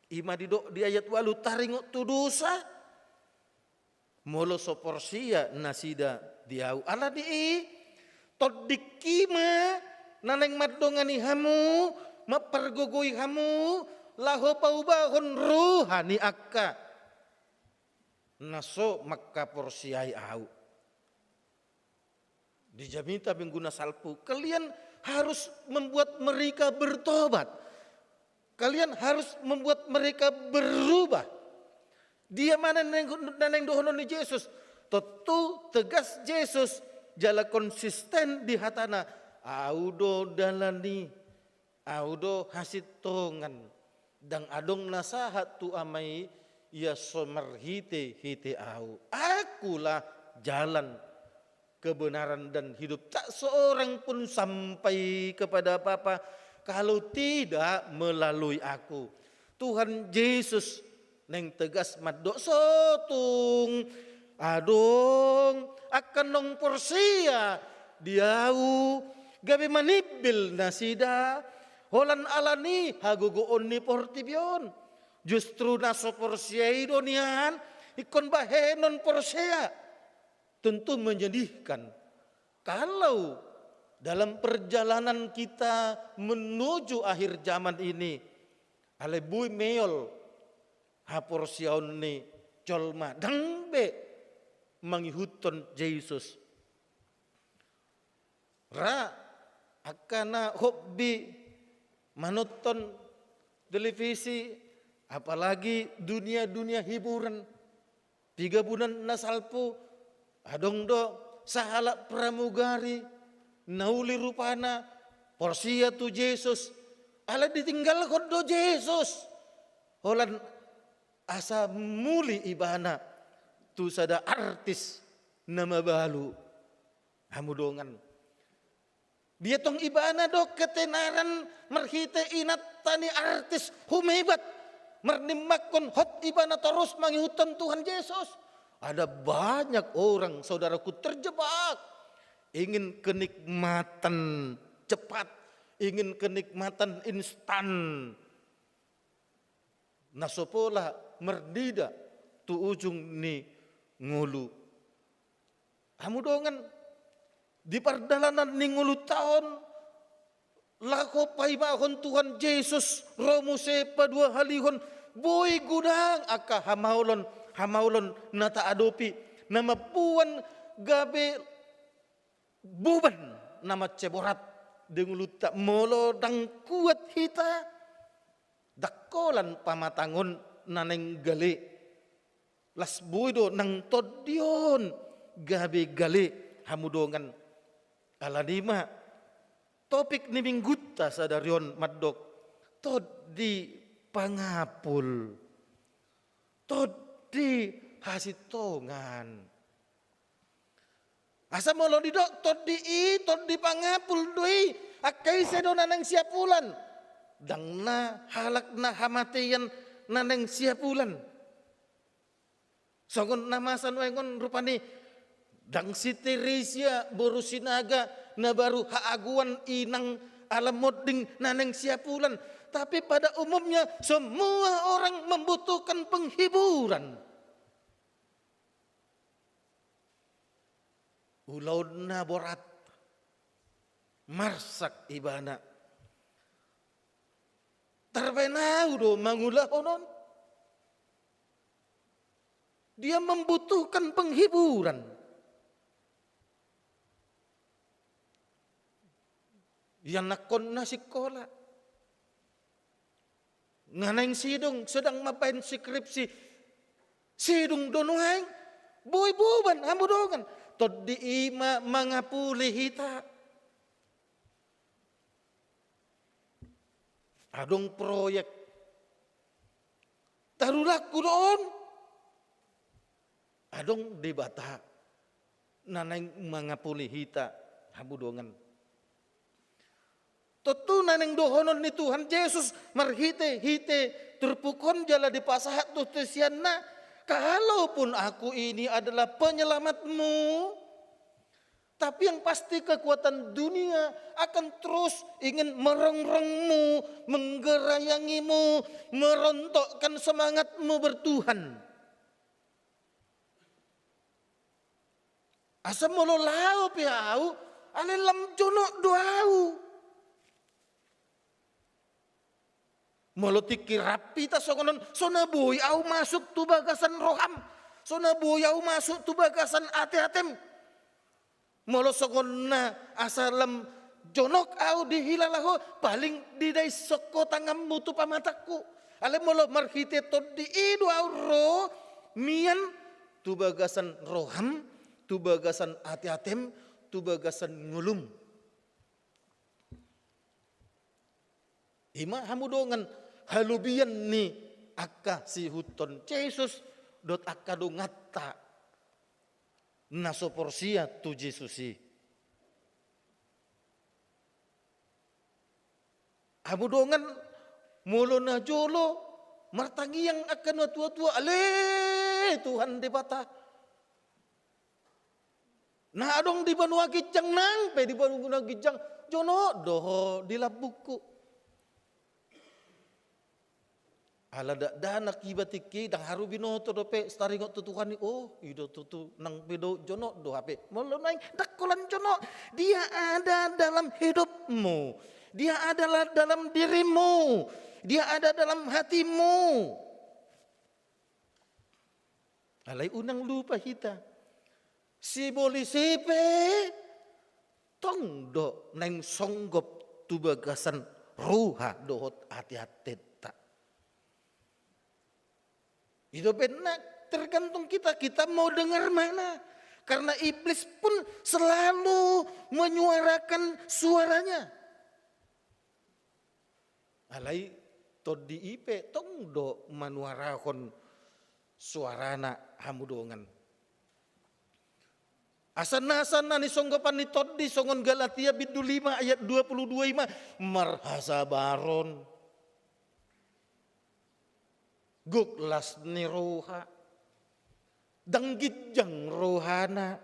ima didok di ayat walu taringot tu dosa molo soporsia nasida diau ala di todikima naneng madongani hamu mapergogoi hamu laho paubahon rohani akka naso makka porsiai au. Dijamita mengguna salpu. Kalian harus membuat mereka bertobat. Kalian harus membuat mereka berubah. Dia mana naneng dohonon ni Yesus. Tentu tegas Yesus jala konsisten di hatana. Audo dalani, audo hasitongan. Dang adong nasahat tu amai ya somerhite hite au. Aku akulah jalan kebenaran dan hidup. Tak seorang pun sampai kepada Bapa kalau tidak melalui aku. Tuhan Yesus neng tegas madok sotung adong akan nong porsia diau gabe manibil nasida holan alani hagugo onni portibion justru naso porsia idonian ikon bahenon porsia tentu menyedihkan kalau dalam perjalanan kita menuju akhir zaman ini ale bui meol hapor siaon ni colma dangbe mangihuton Yesus ra akana hobi manonton televisi apalagi dunia hiburan 3 bulan nasalpo adong do sahala pramugari nauli rupana porsia tu Yesus ala ditinggal kodo Yesus holan asa muli ibana tu sada artis nama balu hamudongan dia tong ibana do ketenaran merhite inat tani artis humebat mernimakon hot ibana terus mangihutan Tuhan Yesus. Ada banyak orang saudaraku terjebak ingin kenikmatan cepat, ingin kenikmatan instan. Nasopola merdida tu ujung ni ngulu. Kamu dongan di perdalanan ni ngulu tahun lako paimahon Tuhan Yesus romuse padua halihon boy gudang aka hamaulon nata adopi nama puan gabe buban nama ceborat dengan lutak molo dang kuat hita dakolan pamatangon naneng gale las buido nang todion gabe gale hamudongan aladima topik ni minggutta sadarion maddok todi pangapul todi hasitongan asa molo di doktor di pangapul doi akai sedo naneng siapulan dangna halak na hamatian naneng siapulan songon namasan wengon rupani dang si Teresia boru sinaga na baru haaguan inang alam moding naneng siapulan tapi pada umumnya semua orang membutuhkan penghiburan. Ulaud na borat marsak ibana terbenau do mangulah onon dia membutuhkan penghiburan yang nakon na sekolah nganeng sidung sedang mapain skripsi sidung donuang boy buban hamudongan tod di ima mangapuli hita adong proyek tarulaku doon adong di bata naneng mangapuli hita hamudongan Tutu naneng dohonon ni Tuhan Yesus marhite terpukon jala di pasahat tutisianna kalaupun aku ini adalah penyelamatmu tapi yang pasti kekuatan dunia akan terus ingin merongrongmu menggerayangimu merontokkan semangatmu bertuhan asa molo lau piau ale lam jono doau Molotik rapi ta songonon sona boy au masuk tu bagasan roham sona boy au masuk tu bagasan ate-atem molo songonna asalam jonok au dihilalaho paling didai soko tangammu tu pamataku ale molo marhite todi idu au ro mian tu bagasan roham tu bagasan ate-atem tu bagasan ngulum ima hamudongan halubian ni akka si huton Yesus dot akka do ngatta nasoporsia tu Jesusi. Hamu dongan mulo na jolo martangi yang akan tua-tua ale Tuhan di bata. Nah adong di banua gijang nang pe di banua gijang jono doho di labuku. Ala dana kibatiki dang haru binoto dope staringot tutuhan ni oh ido tutu nang bedo jono do hape molo nang dakolan jono dia ada dalam hidupmu, dia adalah dalam dirimu, dia ada dalam hatimu. Alai unang lupa hita si boli sepe tong do nang songgop tubagasan ruha dohot hati-hati. Itu benar, tergantung kita mau dengar mana. Karena iblis pun selalu menyuarakan suaranya. Alai todi ipe tong do manuarakon suarana hamudongan. Asana ni songgopan ni todi songon Galatia bidu 5 ayat 22 ima marhasa baron. Guklas ni roha, danggit-jang rohana,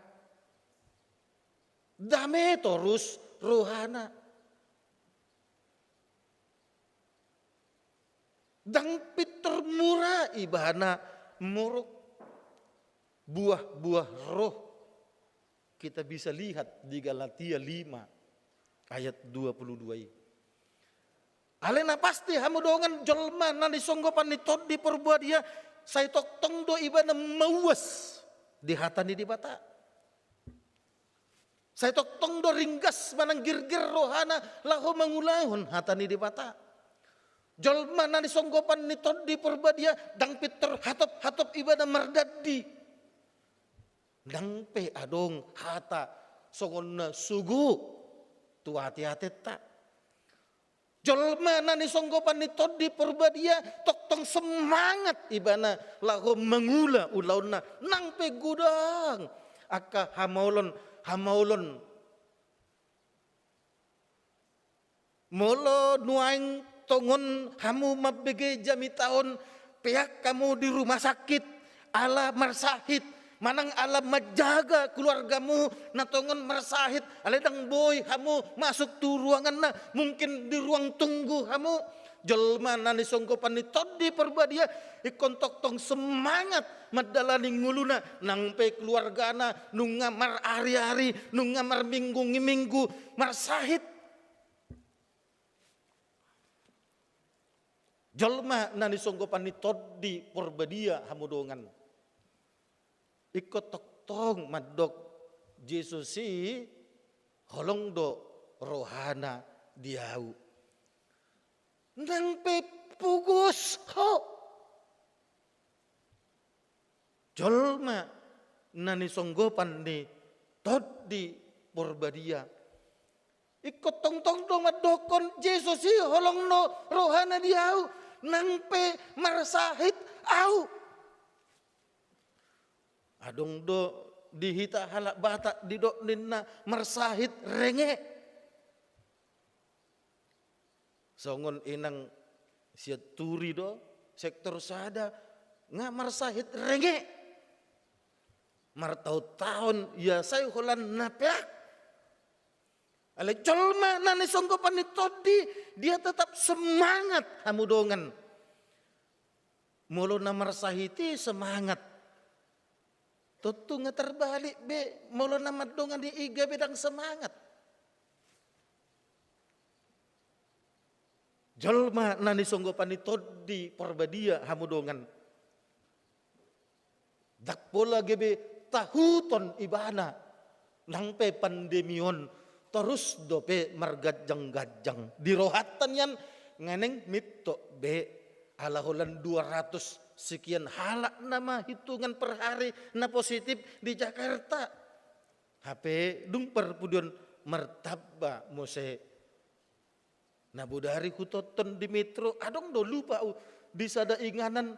dame torus rohana, dang piter murah ibana muruk, buah-buah roh kita bisa lihat di Galatia 5 ayat 22. Alena pasti hamu dongan jolma nani songgopan ni tod di perbuat dia saya tok tong do ibana mawas di hatani di bata. Saya tok tong do ringgas manang girgir rohana lahu mangulahun hatani di bata. Jolma nani songgopan ni tod di perbuat dia dang piter hatop ibana mardadi. Dang pe adong hata songon sugu tu hati-hati tak. Jolma nani songgopan ni todi perbadia tok tong semangat ibana lahu mengula ulauna nang pe gudang aka hamaulon molo nuaing tongon hamu mabege jami tahun pihak kamu di rumah sakit ala marsahit manang alam menjaga keluargamu natongon mersahit aledang boy hamu masuk tu ruangan na mungkin di ruang tunggu hamu jolma nani songgopan ni todi perbadia ikontok tong semangat madalani nguluna nang pe keluargana nungamar hari-hari nungamar minggu marsahit jolma nani songgopan ni todi perbadia hamu dongan ikut tok tong madok Jesusi holong do rohana diau nang pe pugus ho jolma nani songgopan ni todi porbadia ikut tong do madokon Jesusi holong do rohana diau nang pe marsahit au adong do dihita halak batak didok ninna marsahit renge songon inang siat turi do sektor sada nga marsahit renge martau tahun ya say holan napyak ale colma nani songgopan ni todi dia tetap semangat hamudongan mulu na marsahiti semangat tutu nga terbalik be molo na madongan di iga bedang semangat jolma nani songgopan ni todi perbadia hamudongan dak pola gebe tahuton ibana nang pe pandemion terus dope margajang-gajang dirohatan yan nganeng mitto be alaholan 200 sekian halak nama hitungan per hari na positif di Jakarta. HP dung perpudion martaba mose. Na budari kutoton di metro adong do lupa di sada inganan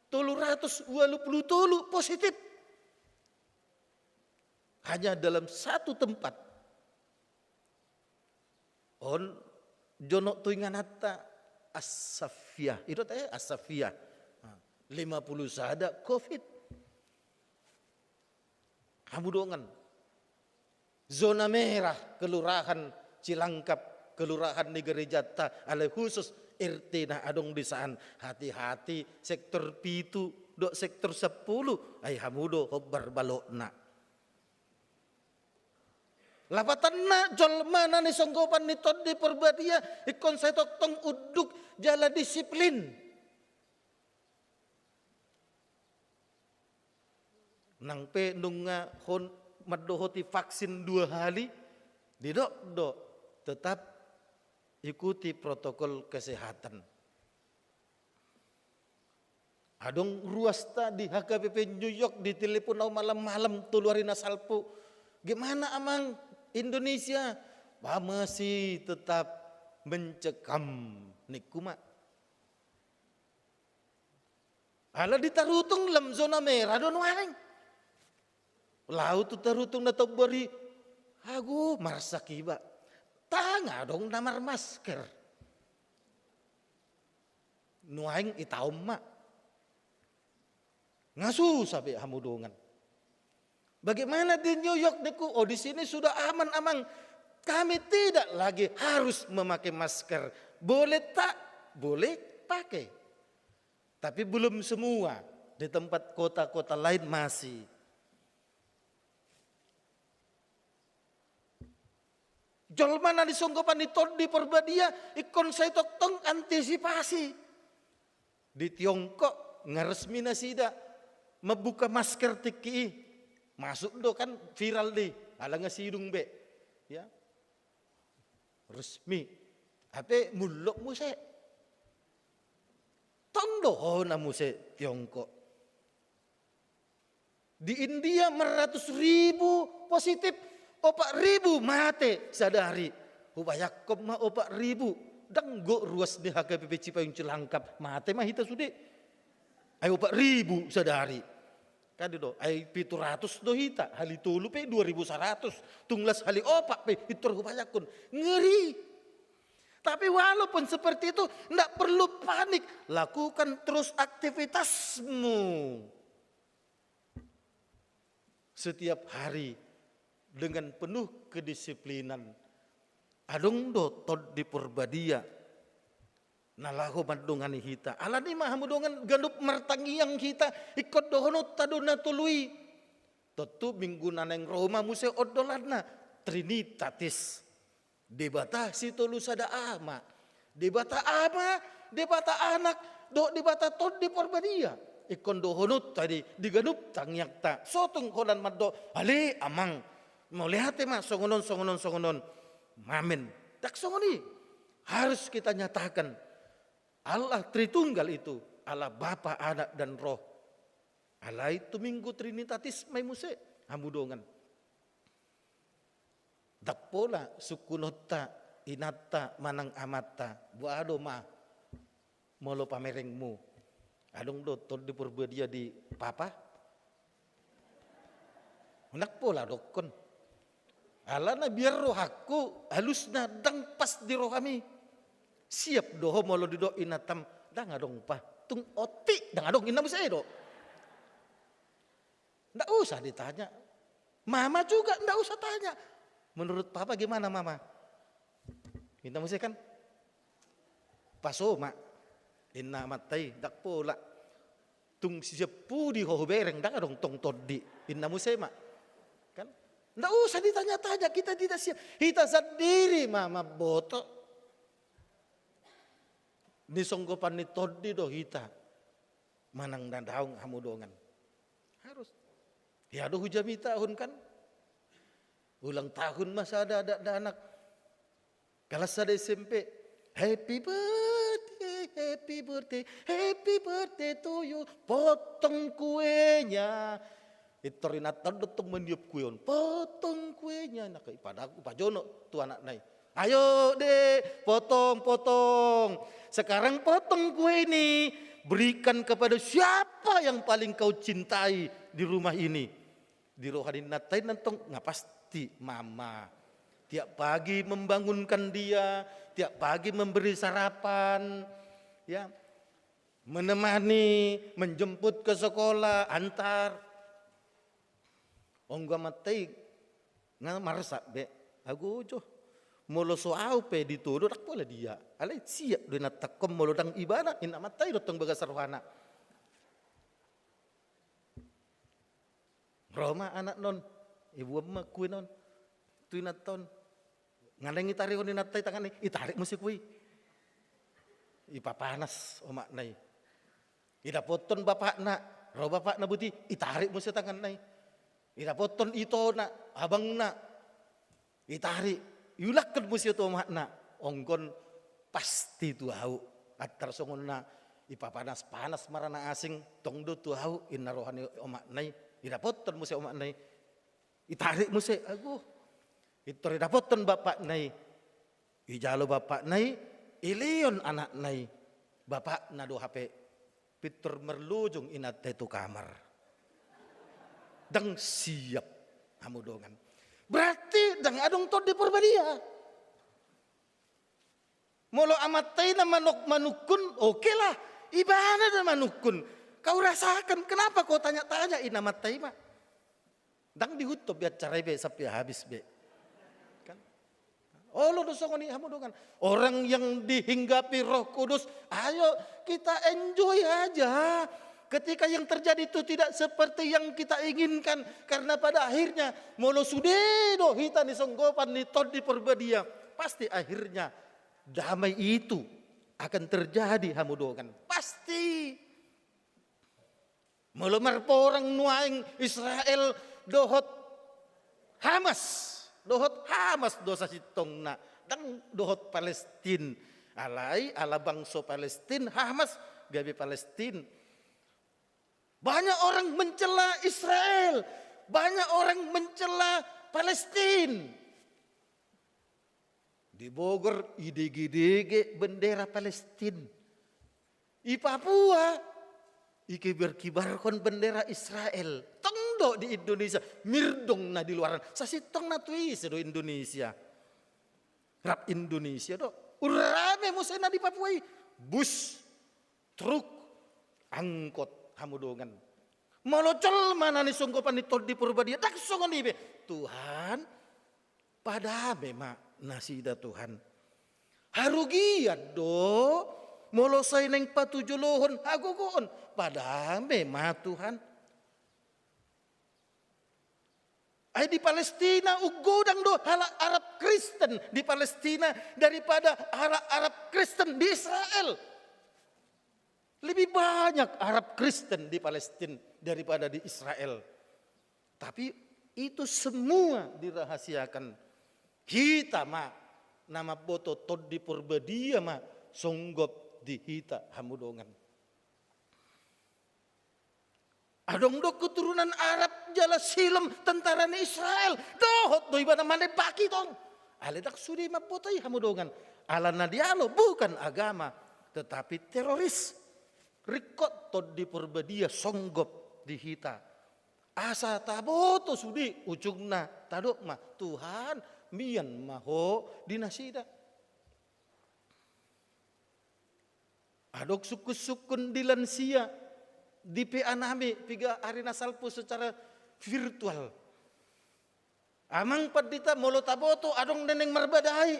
383 positif. hanya dalam satu tempat. On jono tuingan hatta As-Safiyah. Itu teh As-Safiyah. 50 sada Covid. Hamudongan. Zona merah kelurahan Cilangkap, kelurahan Negeri Jata, alai khusus RT na adong desaan. Hati-hati sektor pitu, dok sektor 10. Ay hamudo hobar balokna. Lapatan na jol mana ni songgopan ni tod di perbadia ikon saya tong uduk jala disiplin. Nang pe nunga hon madohoti vaksin 2 hari didok tetap ikuti protokol kesehatan. Adong ruas di HKBP New York di telepon malam-malam tuluari nasalpu. Gimana amang Indonesia? Masih tetap mencekam nikuma. Ala ditarutung lam zona merah don waring. Laut tu tarutung na beri. Aku marasa kiba. Tanga dong namar masker. Nuaing itaom mak. Ngasu sabi hamudongan. Bagaimana di New York niku? Oh di sini sudah aman-aman. Kami tidak lagi harus memakai masker. Boleh tak? Boleh pakai. Tapi belum semua. Di tempat kota-kota lain masih. Jol mana disonggopan di perbadia ikon saya tong antisipasi. Di Tiongkok ngaresmi nasida membuka masker tiki masuk do kan viral deh ala ngasidung be ya resmi ape mulok muse tondo na muse Tiongkok. Di India 100.000 positif 4.000 mate sadari. Hubayakom ma 4.000. Danggo ruas di HKBP Cipayung Cilangkap. Mate mah hita sude. Ay 4.000 sadari. Kadi do ay 700 do hita. Hali tulu pe 2.100. Tunglas hali opak pe hitur hubayakon. Ngeri. Tapi walaupun seperti itu ndak perlu panik. Lakukan terus aktivitasmu. Setiap hari dengan penuh kedisiplinan. Adong do tod di perbadia. Nalaho madongani hita. Alani mah hamudongan gandup martangiang hita. Ikot dohono taduna tului. Totu minggu naneng Roma muse odolana. Trinitatis. Debata si tolu sada ama. Debata ama. Debata anak. Do debata tod di perbadia. Ikon dohono tadi diganup tangiak ta. Sotong kolan maddo. Ale amang. Mau lihat mah songonon. Mamen. Tak songoni. Harus kita nyatakan. Allah Tritunggal itu. Allah Bapa, Anak dan Roh. Allah itu minggu Trinitatis may muse. Hamudongan. Dakpola sukunota inata manang amata. Buado ma. Molo pamerengmu. Adong do tol di perbadia di papa. Nakpola dokon. Alana biar roh aku halus na dang pas di roh kami. Siap doho molo di do inatam dang adong pa. Tung oti dang adong inam saya do. Ndak usah ditanya. Mama juga ndak usah tanya. Menurut papa gimana mama? Inam saya kan paso mak. Inna matai dak pola. Tung siap pudi ho bereng dang adong tong todi. Inam saya mak. Nggak usah ditanya-tanya, kita tidak siap. Kita sendiri mama boto. Nisonggopan ni todi do hita. Manang dandaung hamudongan. Harus. Ya do hujami tahun kan. Ulang tahun masa ada anak. Kelas ada SMP. Happy birthday, happy birthday, happy birthday to you. Potong kuenya. Itorinatan datang meniup kuyon, potong kuenya. Nak ipadaku Pak Jono tu anak nai. Ayo deh, potong. Sekarang potong kue ini, berikan kepada siapa yang paling kau cintai di rumah ini. di rohani natai nantong pasti mama. Tiap pagi membangunkan dia, tiap pagi memberi sarapan, ya, menemani, menjemput ke sekolah, antar. Ongga matai marasa be, aku jo. Molo soau pe dituduh tak boleh dia. Alai siap dina takom molo dang ibana ina matai dotong baga sarwana. Roma anak non, ibu amma kui non, tu naton, ngaleng itari oni natai tangan ni, itarik musik kui, ipapanas omak nai, idapoton bapak nak, roh bapak na buti, itarik musik tangan nai, idapoton ito nak, abang nak, itarik, yulakkan musik tu omak nak, onggon pasti tu hau, atar songon na, ipapanas panas marana asing, tongdo tu hau, inna rohani omak nai. Idapoton mo si omak nai, itarik mo si, ago, ito idapoton bapak nai, ijalo bapak nai, iliyon anak nai, bapak na do hape, pitur merlujung inat itu kamar, dang siap, hamudongan, berarti dang adong to di perbadia, molo amatay na manukun, oke lah, ibana na manukun. Kau rasakan, kenapa kau tanya-tanya inamatay ma? Dang dihutob ya carai be sampai habis be. Kan? Oh lo dosongan ni hamudongan. Orang yang dihinggapi Roh Kudus, ayo kita enjoy aja. Ketika yang terjadi itu tidak seperti yang kita inginkan, karena pada akhirnya molo sudedo hita ni songgopan ni tod di perbadia, pasti akhirnya damai itu akan terjadi hamudongan. Pasti. Melemar porang nuaing Israel dohot Hamas dosa sitong na dang dohot Palestin alai ala bangso Palestin Hamas gabi Palestin. Banyak orang mencela Israel, banyak orang mencela Palestin. Di Bogor idege-idege bendera Palestin. Di Papua kibar-kibarkan bendera Israel. Tongdo di Indonesia, mirdong na di luaran. Sasitong na tuis do Indonesia. Rap Indonesia do. Urame mo na di Papua. Bus, truk, angkot, hamudongan. Molocol mana ni songgopan ni tod di Purbadia. Tak songon ibe. Tuhan, pada memang nasida Tuhan. Harugiat do. Molo say neng patujulohon agugoon padame ma Tuhan. Ay di Palestina ugodang do hala Arab Kristen di Palestina daripada hala Arab Kristen di Israel. Lebih banyak Arab Kristen di Palestina daripada di Israel. Tapi itu semua dirahasiakan. Kita ma nama boto tod di Purbadia ma songgop dihita hamudongan. Adong do keturunan Arab jala silem tentara ni Israel. Dohot do ibana mane paki tong. Aledak sudi mapotai hamudongan. Ala nadialo bukan agama tetapi teroris. Rikot tod di Purbadia songgop dihita. Asa taboto sudi ujungna tadok mah Tuhan mian maho dinasida. Adok sukun-sukun di lansia di PA nami piga arena salpu secara virtual. Amang padita molo taboto adong neneng marbadai.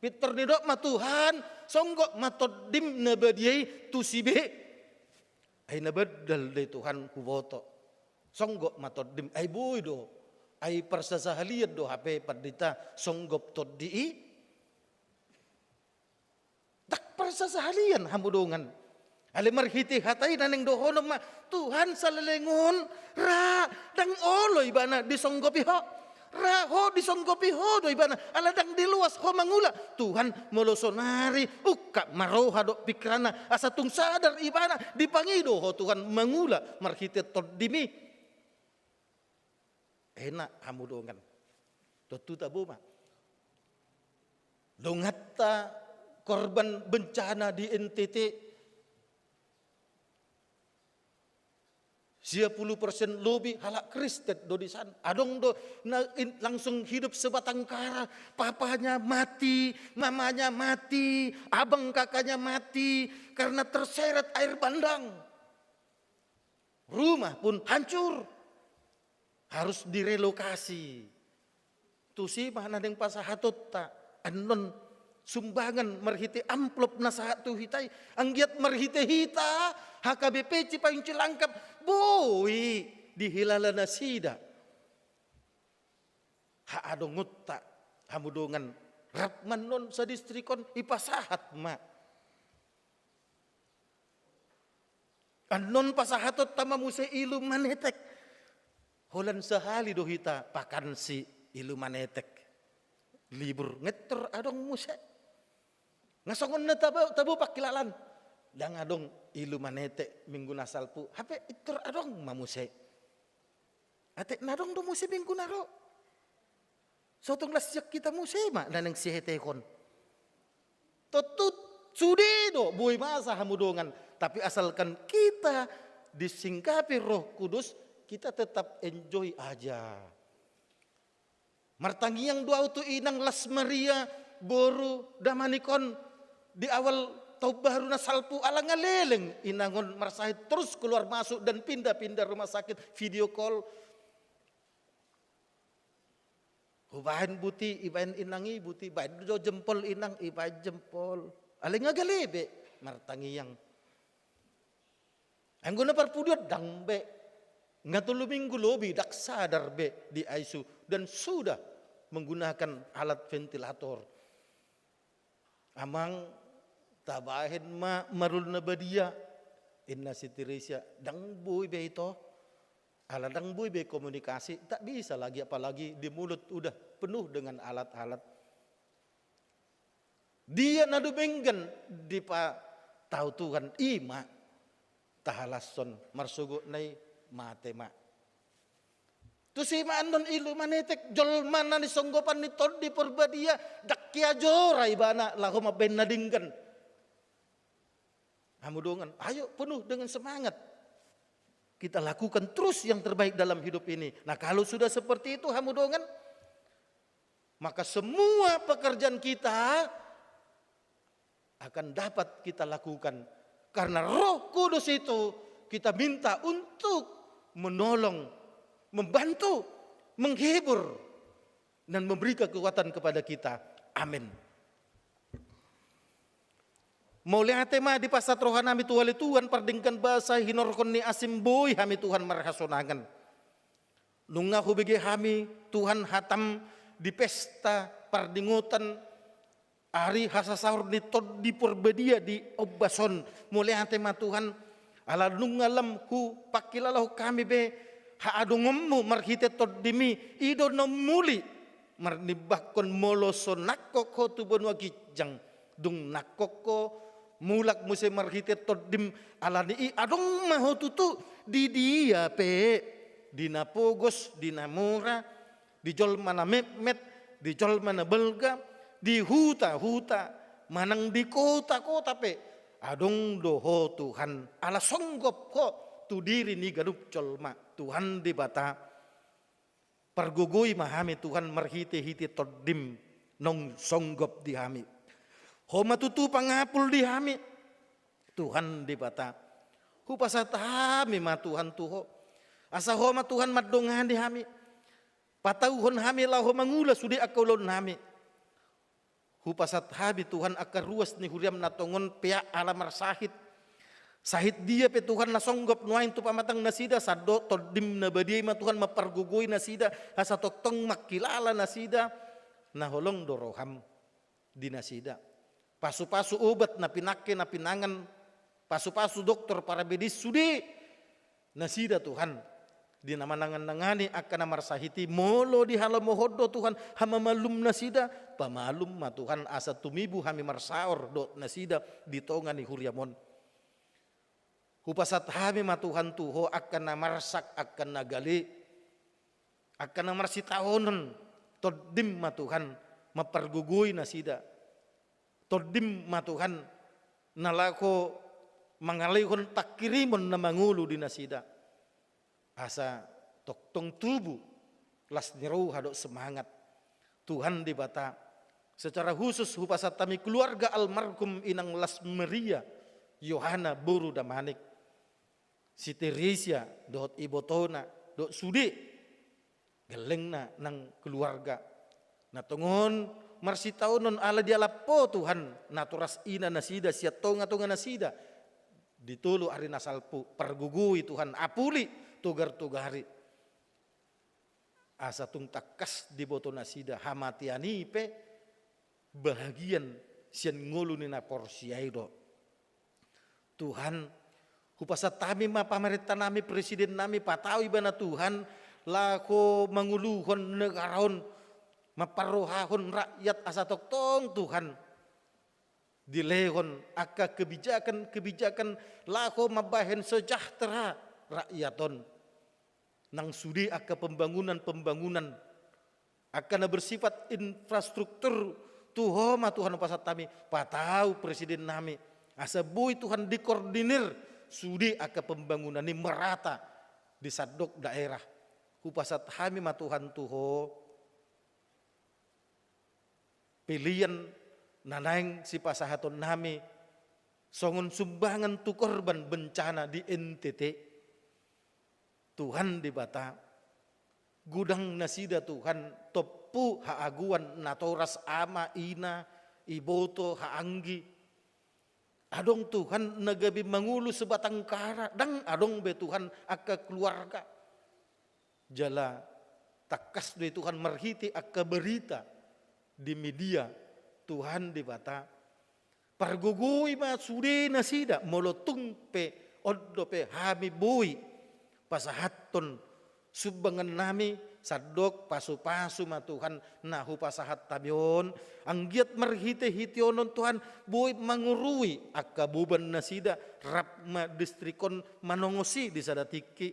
Peter nidok ma Tuhan songgok matodim nabadiai tusibe. Ay nabadal de Tuhan kuboto. Songgok matodim ay buy do. Ay persasahalian do hape padita songgop toddi. Sahalian hamudongan. Alimar hiti hatai naneng dohono ma Tuhan salalengon ra dang oloy bana disonggopi ho. Ra ho disonggopi ho do ibana aladang diluas ho mangula. Tuhan molosonari ukka maroha do pikrana asa tung sadar ibana dipangido ho Tuhan mangula marhiti toddimi. Enak hamudongan. Tutu tabu ma. Dongatta korban bencana di NTT 10% lebih halak Kristen do di sana. Adong do langsung hidup sebatang kara. Papanya mati, mamanya mati, abang kakaknya mati karena terseret air bandang. Rumah pun hancur. Harus direlokasi. Tu si mana deng pasahatot ta anon sumbangan merhiti amplop na sa hatu hitai anggiat merhiti hita HKBP Cipayung Cilangkap boy dihilala na sida haadong ngutta hamudongan rapman non sa distrikon ipasahat ma anon pasahatot tama muse ilu manetek holan sahali do hita pakan si ilu manetek libur ngeter adong muse ngasongon na tabo pakilalan dang adong ilu manete minggu nasalpu hape itur adong mamuse ate nadong do muse minggu naro sotong lasyak kita muse ma naneng sihetekon totut sudi do boy masa hamudongan tapi asalkan kita disingkapi Roh Kudus kita tetap enjoy aja. Martangiang dua tu inang Las Maria boru damanikon di awal tahun baru na salpu ala ngaleleng inangon marsahit terus keluar masuk dan pindah-pindah rumah sakit video call. Hubahan buti ibahin inangi buti bahin do jempol inang ibahin jempol. Ale ngagalebe martangiang. Anggo na parpudiot dang be. Ngatulu minggu lobi dak sadar be di ICU dan sudah menggunakan alat ventilator. Amang tabahin ma marul na badia inna si Teresia dang boy be ito. Ala dang boy be komunikasi tak bisa lagi apalagi di mulut udah penuh dengan alat-alat. Dia nadubenggan di pa tahu Tuhan ima tahalason marsugo nai mate ma. Tu si maanon ilu manetek jolman na ni songgopan ni tod di perbadia dakya joray bana lahu maben nadinggan. Hamudongan, ayo penuh dengan semangat. Kita lakukan terus yang terbaik dalam hidup ini. Nah kalau sudah seperti itu hamudongan, maka semua pekerjaan kita akan dapat kita lakukan. Karena Roh Kudus itu kita minta untuk menolong, membantu, menghibur, dan memberi kekuatan kepada kita. Amin. Mulai tema di pasat rohan kami Tuhan Tuhan pardingkan bahasa hinorkon ni asim boy kami Tuhan marhasonangan. Nungah hubigi kami Tuhan hatam di pesta pardingutan hari hasasaur ni tod di perbedia di obason. Mulai tema Tuhan ala nungalam ku pakilalau kami be haadungmu marhite tod dimi ido nomuli marnibakon moloso nakoko tu bonwa kijang dung nakoko mulak muse marhite toddim ala ni adong maho tutu di dia pe dina pogos dina mura di jol mana mepmet di jol mana belga di huta manang di kota pe adong doho Tuhan ala songgop ko tu diri ni gadup colma Tuhan di bata pergugui mahami Tuhan marhite hiti toddim nong songgop di hami homa tutu pangapul di hami Tuhan di bata hupasat hami ma Tuhan tuho asa homa Tuhan madongan di hami patauhon hami laho mangula sudi akolon hami hupasat habi Tuhan akar ruas ni huriam natongon pea alamar sahid sahid dia pe Tuhan na songgop nuain tu pamatang nasida sado todim na badiay ma Tuhan mapargugoy nasida asa toktong makilala nasida na holong doroham di nasida pasu-pasu obat na pinake na pinangan pasu-pasu dokter para bedis sudi nasida Tuhan di namanangan nangani akan namar sahiti molo di halam mohodo Tuhan hama malum nasida pamalum ma Tuhan asa tumibu hami marsaor do nasida di tongani huriamon hupasat hami ma Tuhan tuho akan namarsak akan nagali akan namarsitahonon todim ma Tuhan mapargugoy nasida todim ma Tuhan nalako mangalihon takirimon na mangulu di nasida asa toktong tubuh las nirau hadok semangat Tuhan di bata secara khusus hupasat kami keluarga almarhum inang Las Maria Yohana Boru Damanik si Teresia dot ibotona dot sudi gelengna nang keluarga na tongon marsi taunon ala dia lapo Tuhan naturas ina nasida sia tonga nasida ditulu ari nasalpu pergugui Tuhan apuli tugar-tugari asa tung takas di boto nasida hamatiani pe bahagian sian ngulu nina porsiaido Tuhan hupasa tami ma pamerintah nami presiden nami patawi bana Tuhan lako manguluhon negaraon maparohahon rakyat asa toktong Tuhan dilehon aka kebijakan lako mabahen sejahtera rakyaton nang sudi aka pembangunan akan bersifat infrastruktur tuhoma Tuhan pasat kami patau presiden nami asa bui Tuhan dikoordinir sudi aka pembangunan ini merata di sadok daerah kupasat kami ma Tuhan tuho pilihan nanaing si pasahaton nami songon sumbangan tu korban bencana di NTT Tuhan di bata gudang nasida Tuhan topu haaguan natoras ama ina iboto haanggi adong Tuhan nagabi mangulu sebatang kara dang adong be Tuhan akka keluarga jala takas be Tuhan merhiti akka berita di media Tuhan di bata pargugui ma sudi nasida molotung pe oddo pe hami bui pasahaton subangan nami sadok pasu-pasu ma Tuhan nahu pasahat tabion anggiat merhite hitionon Tuhan bui mangurui akka buban nasida rapma distrikon manongosi di sadatiki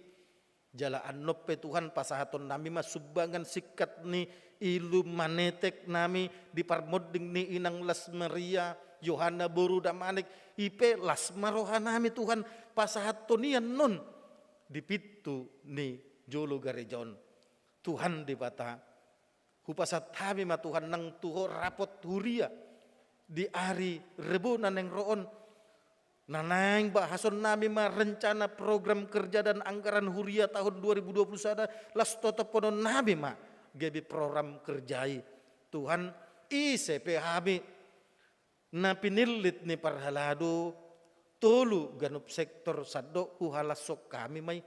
jala anop pe Tuhan pasahaton nami ma subangan sikat ni ilu manetek nami di parmoding ni inang Las Maria Yohana Boru Damanik ipe Las Maroha nami Tuhan pasahatonian non di pitu ni jolo garejon Tuhan di bata hupasat kami ma Tuhan nang tuho rapot huria di ari rebu naneng roon nanang bahason nami ma rencana program kerja dan anggaran huria tahun 2021 las totoponon nami ma gabi program kerjai Tuhan ICPHB na pinilit ni parhalado tolu ganup sektor saddo huhalasok kami may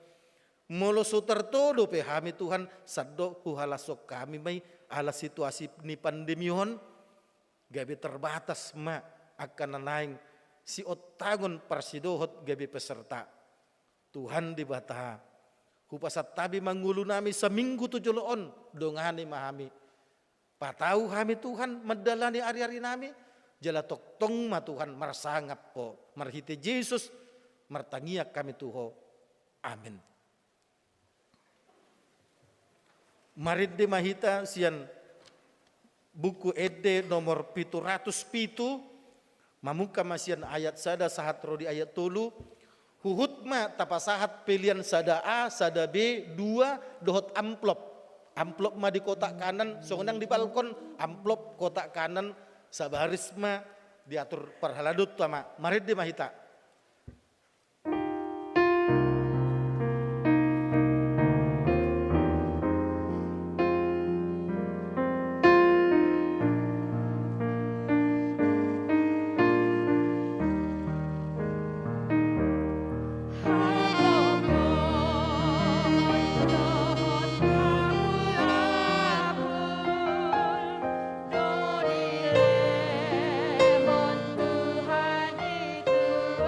molo sutar tolu pehami Tuhan saddo huhalasok kami may ala situasi ni pandemihon gabi terbatas ma akan nanaing si otagon parsidohot gabi peserta Tuhan di bata hupasat tabi mangulu nami seminggu 7 loon dongani mahami patau kami Tuhan medalani ari-ari nami jala toktong ma Tuhan marsangap po marhite Yesus martangiak kami tuho amin marid di mahita sian buku ede nomor 707 mamuka masian ayat sada sahat rodi ayat tulu huhut ma tapasahat pilihan sada A, sada B, 2 dohot amplop ma di kotak kanan, songonang di balkon, amplop kotak kanan, sabaris ma diatur parhaladut tama, marid di mahita. Tuhan itu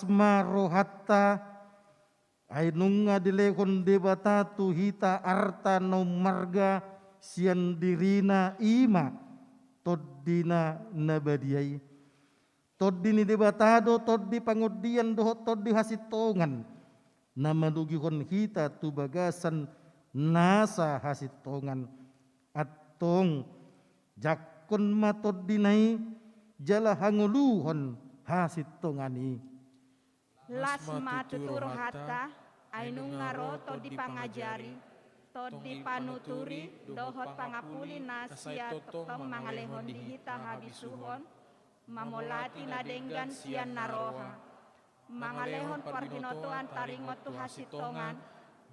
lasma rohatta ainunga dilekon debata tuhita arta no marga sian dirina ima toddina nabadiai toddini debatado toddi pangudian dohot toddi hasitongan nama dugihon hita tu bagasan nasa hasitongan atong jakon matoddinai jala hanguluhon hasitongani lasma tutur hatta ainungaro todi pangajari todi panuturi dohot pangapuli nasia tong mangalehon dihita habisuhon mamolati nadenggan sian naroha mangalehon parhinotoan taringot tu hasitongan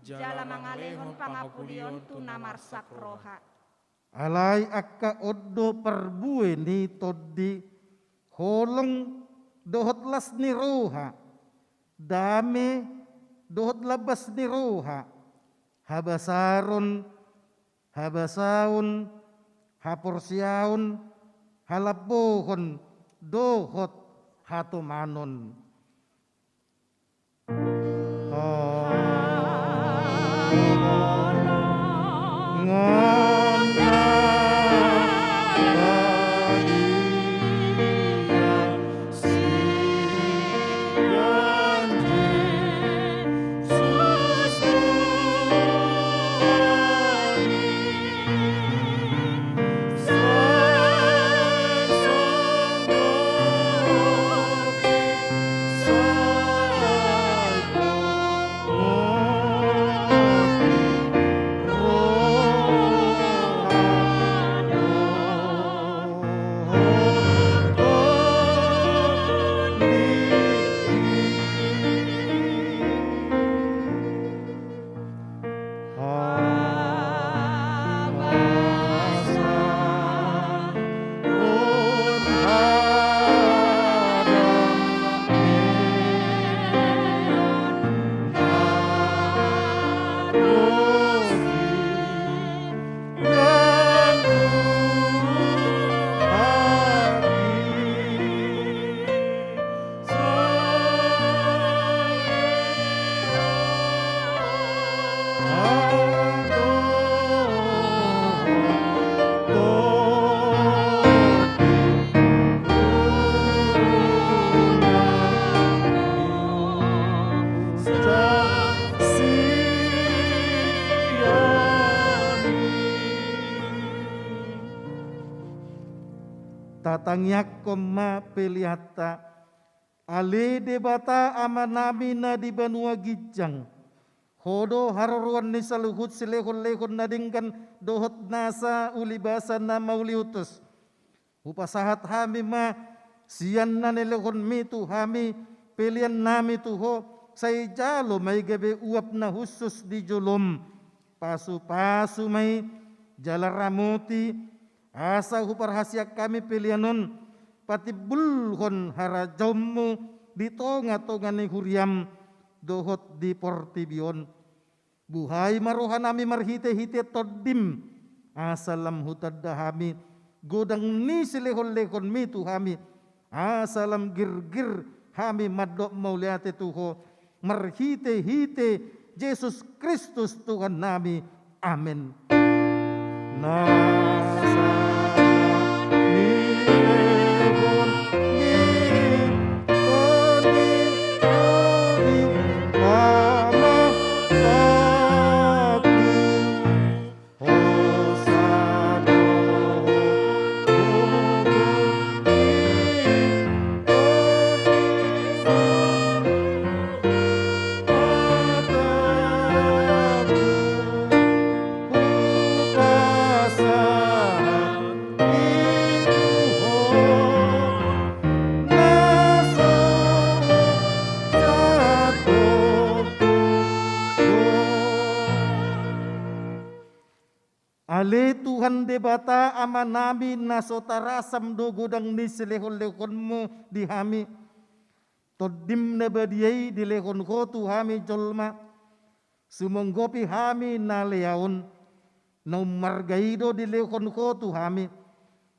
jala mangalehon pangapulion tu namarsak roha alai akka oddo perbue ni toddi holong dohot las ni roha dame dohot labas ni roha habasaron habasaun haporsiaun halabohon dohot hatumanon tatangyak koma pelihata ale debata amanami na di banua gijang hodo haruruan ni saluhut silehon-lehon nadingkan dohot nasa ulibasa na mauliutus upasahat hami ma sian na nilehon mitu hami pelian nami tuho say jalo may gabe uap na husus di julum pasu-pasu may jalaramuti asa huparhasyak kami pilihanon pati bulhon harajommu di tonga-tonga ni huriam dohot di portibion buhay maruhan nami marhite-hite toddim asalam hutadahami godang ni silehon-lehon mitu hami asalam gir-gir hami madok mauliate tuho marhite-hite Yesus Kristus Tuhan nami amin. Ale Tuhan debata ama nami nasotarasam do godang ni silehon-lehonmu di hami. Toddim nabadiyai di lehon ko tu hami jolma. Sumonggopi hami na leaon. Naumargaido di lehon ko tu hami.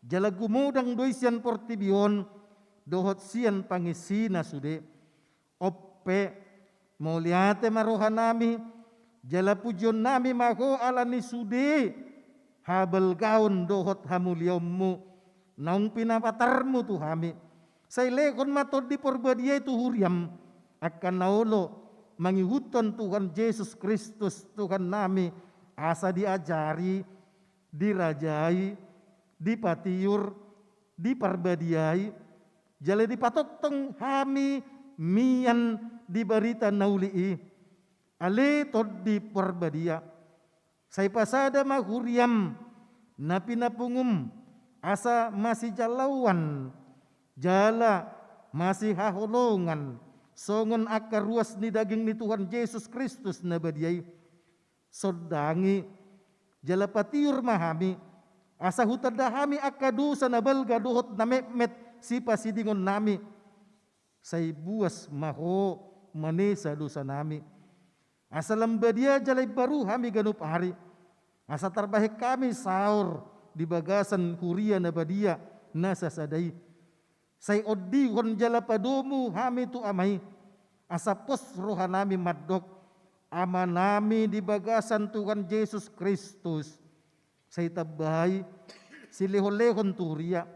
Jalagumudang doy sian portibion. Dohot sian pangisina sude. oppe moliate maroha nami jala pujon nami maho alani sude habel gaun dohot hamuliommu naung pinapatarmu tu hami say lekon matod di porbadia itu huriam akan naulo mangihuton Tuhan Yesus Kristus Tuhan nami asa diajari dirajai dipatiur diparbadiai jale dipatotong hami mian di barita naulii ale tod di parbadia say pasada mahuriam na pinapungum asa masih jalawan jala masih haholongan songon akar ruas ni daging ni Tuhan Yesus Kristus na badiay sodangi jala patiur mahami asa hutada hami akadusa na balga duhot na mepmet si pasidingon nami say buas maho manesa dosa nami asa lambadia jalay baru hami ganup hari asa tarbahik kami saur di bagasan kuria na badia nasa saday say odihon jala padomu hami tu amay asa pos roha nami maddok ama nami di bagasan Tuhan Yesus Kristus say tabay silihon-lehon turia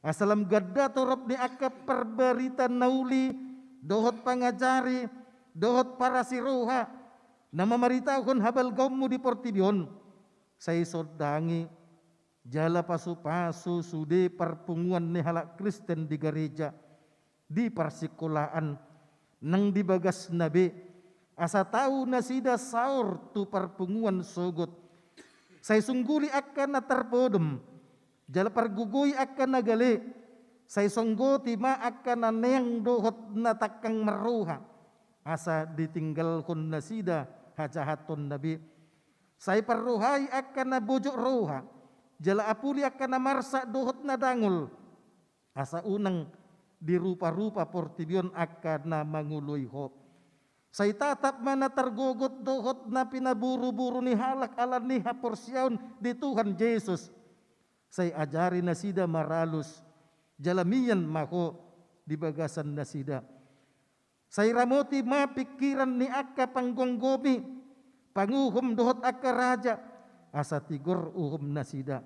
asalam gadda torop ni akka perberita nauli dohot pangajari dohot para siruha na mamaritahon habal gawmu di portibion say sodangi jala pasu-pasu sude parpunguan ni halak Kristen di gereja di parsikulaan nang dibagas nabi asa tahu nasida saur tu parpunguan sogot say sungguli akan na terpodem jala pargugoy akan nagali say songgoti ma akan na neyang dohot na takang maruha asa ditinggal kon nasida hajahaton nabi say parruhay akan na bojok roha jala apuli akan na marsa dohot na dangol asa unang dirupa-rupa portibion akan na manguloy ho say tatap mana tergogot dohot na pinaburu-buru ni halak alan ni haporsyaon di Tuhan Yesus say ajari na sida maralus jalamian maho di bagasan na sida say ramoti mapikiran ni akka panggonggomi panguhum dohot akka raja asa tigor uhum na sida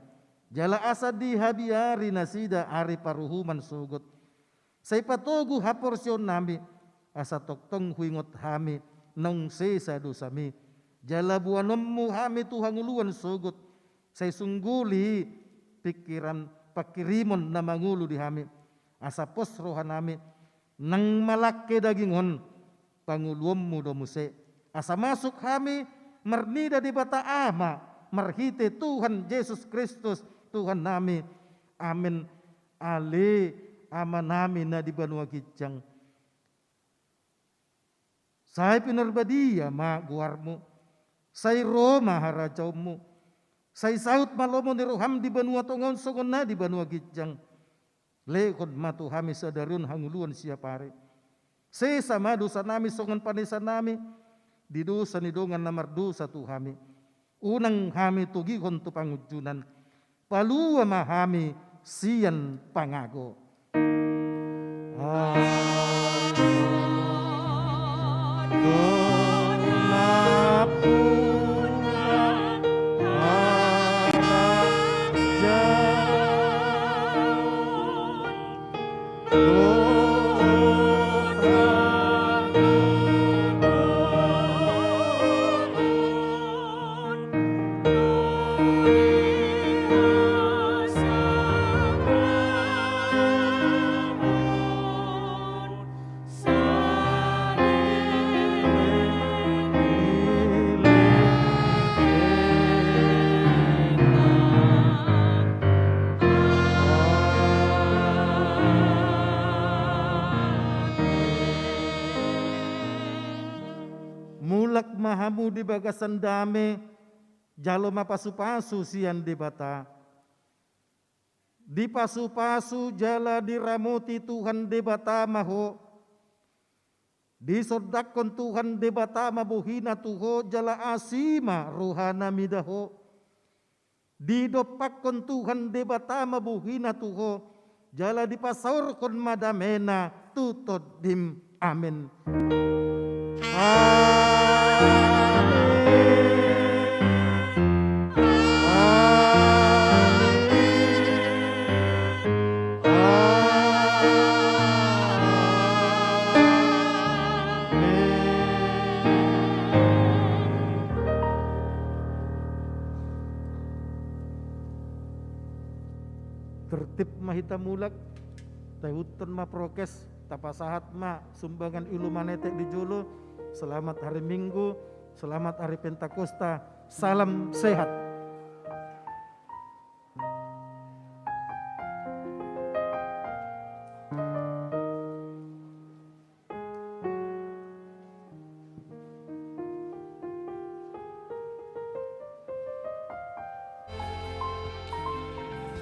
jala asa dihabiari na sida ari paruhuman sugot say patogu haporsyon nami asa toktong huingot hami nong sesa dosami jala buanommu hami tuhanguluan sugot say sungguli pikiran pakirimon na mangulo di hami asa pos rohan nami nang malake dagingon panguluommu domuse asa masuk hami mernida di bata ama marhite Tuhan Yesus Kristus Tuhan nami amin ale ama nami na di Banua Gijang say pinarbadia ma guarmu say Roma harajawmu say saut malomo ni roham di Banua Tongon songon na di Banua Gijang lekod matu hami sadarun hanguluan siapare say sama dosa nami songon panisa nami di dosa ni dongan na mardosa tu hami unang hami tugihon tu pangujunan palua mahami siyan pangago mulak mahamu di bagasan dame jalo mapasu-pasu sian di bata di pasu-pasu jala diramuti Tuhan di bata maho di sodakon Tuhan di bata mabuhina tuho jala asima rohana midaho di dopakon Tuhan di bata mabuhina tuho jala di pasaur kon madamena tutod dim Amin. Tertib mahita mulak, tahutan ma prokes, tapasahat ma sumbangan ilu manetek di Jolo. Selamat hari Minggu, selamat hari Pentakosta, salam sehat.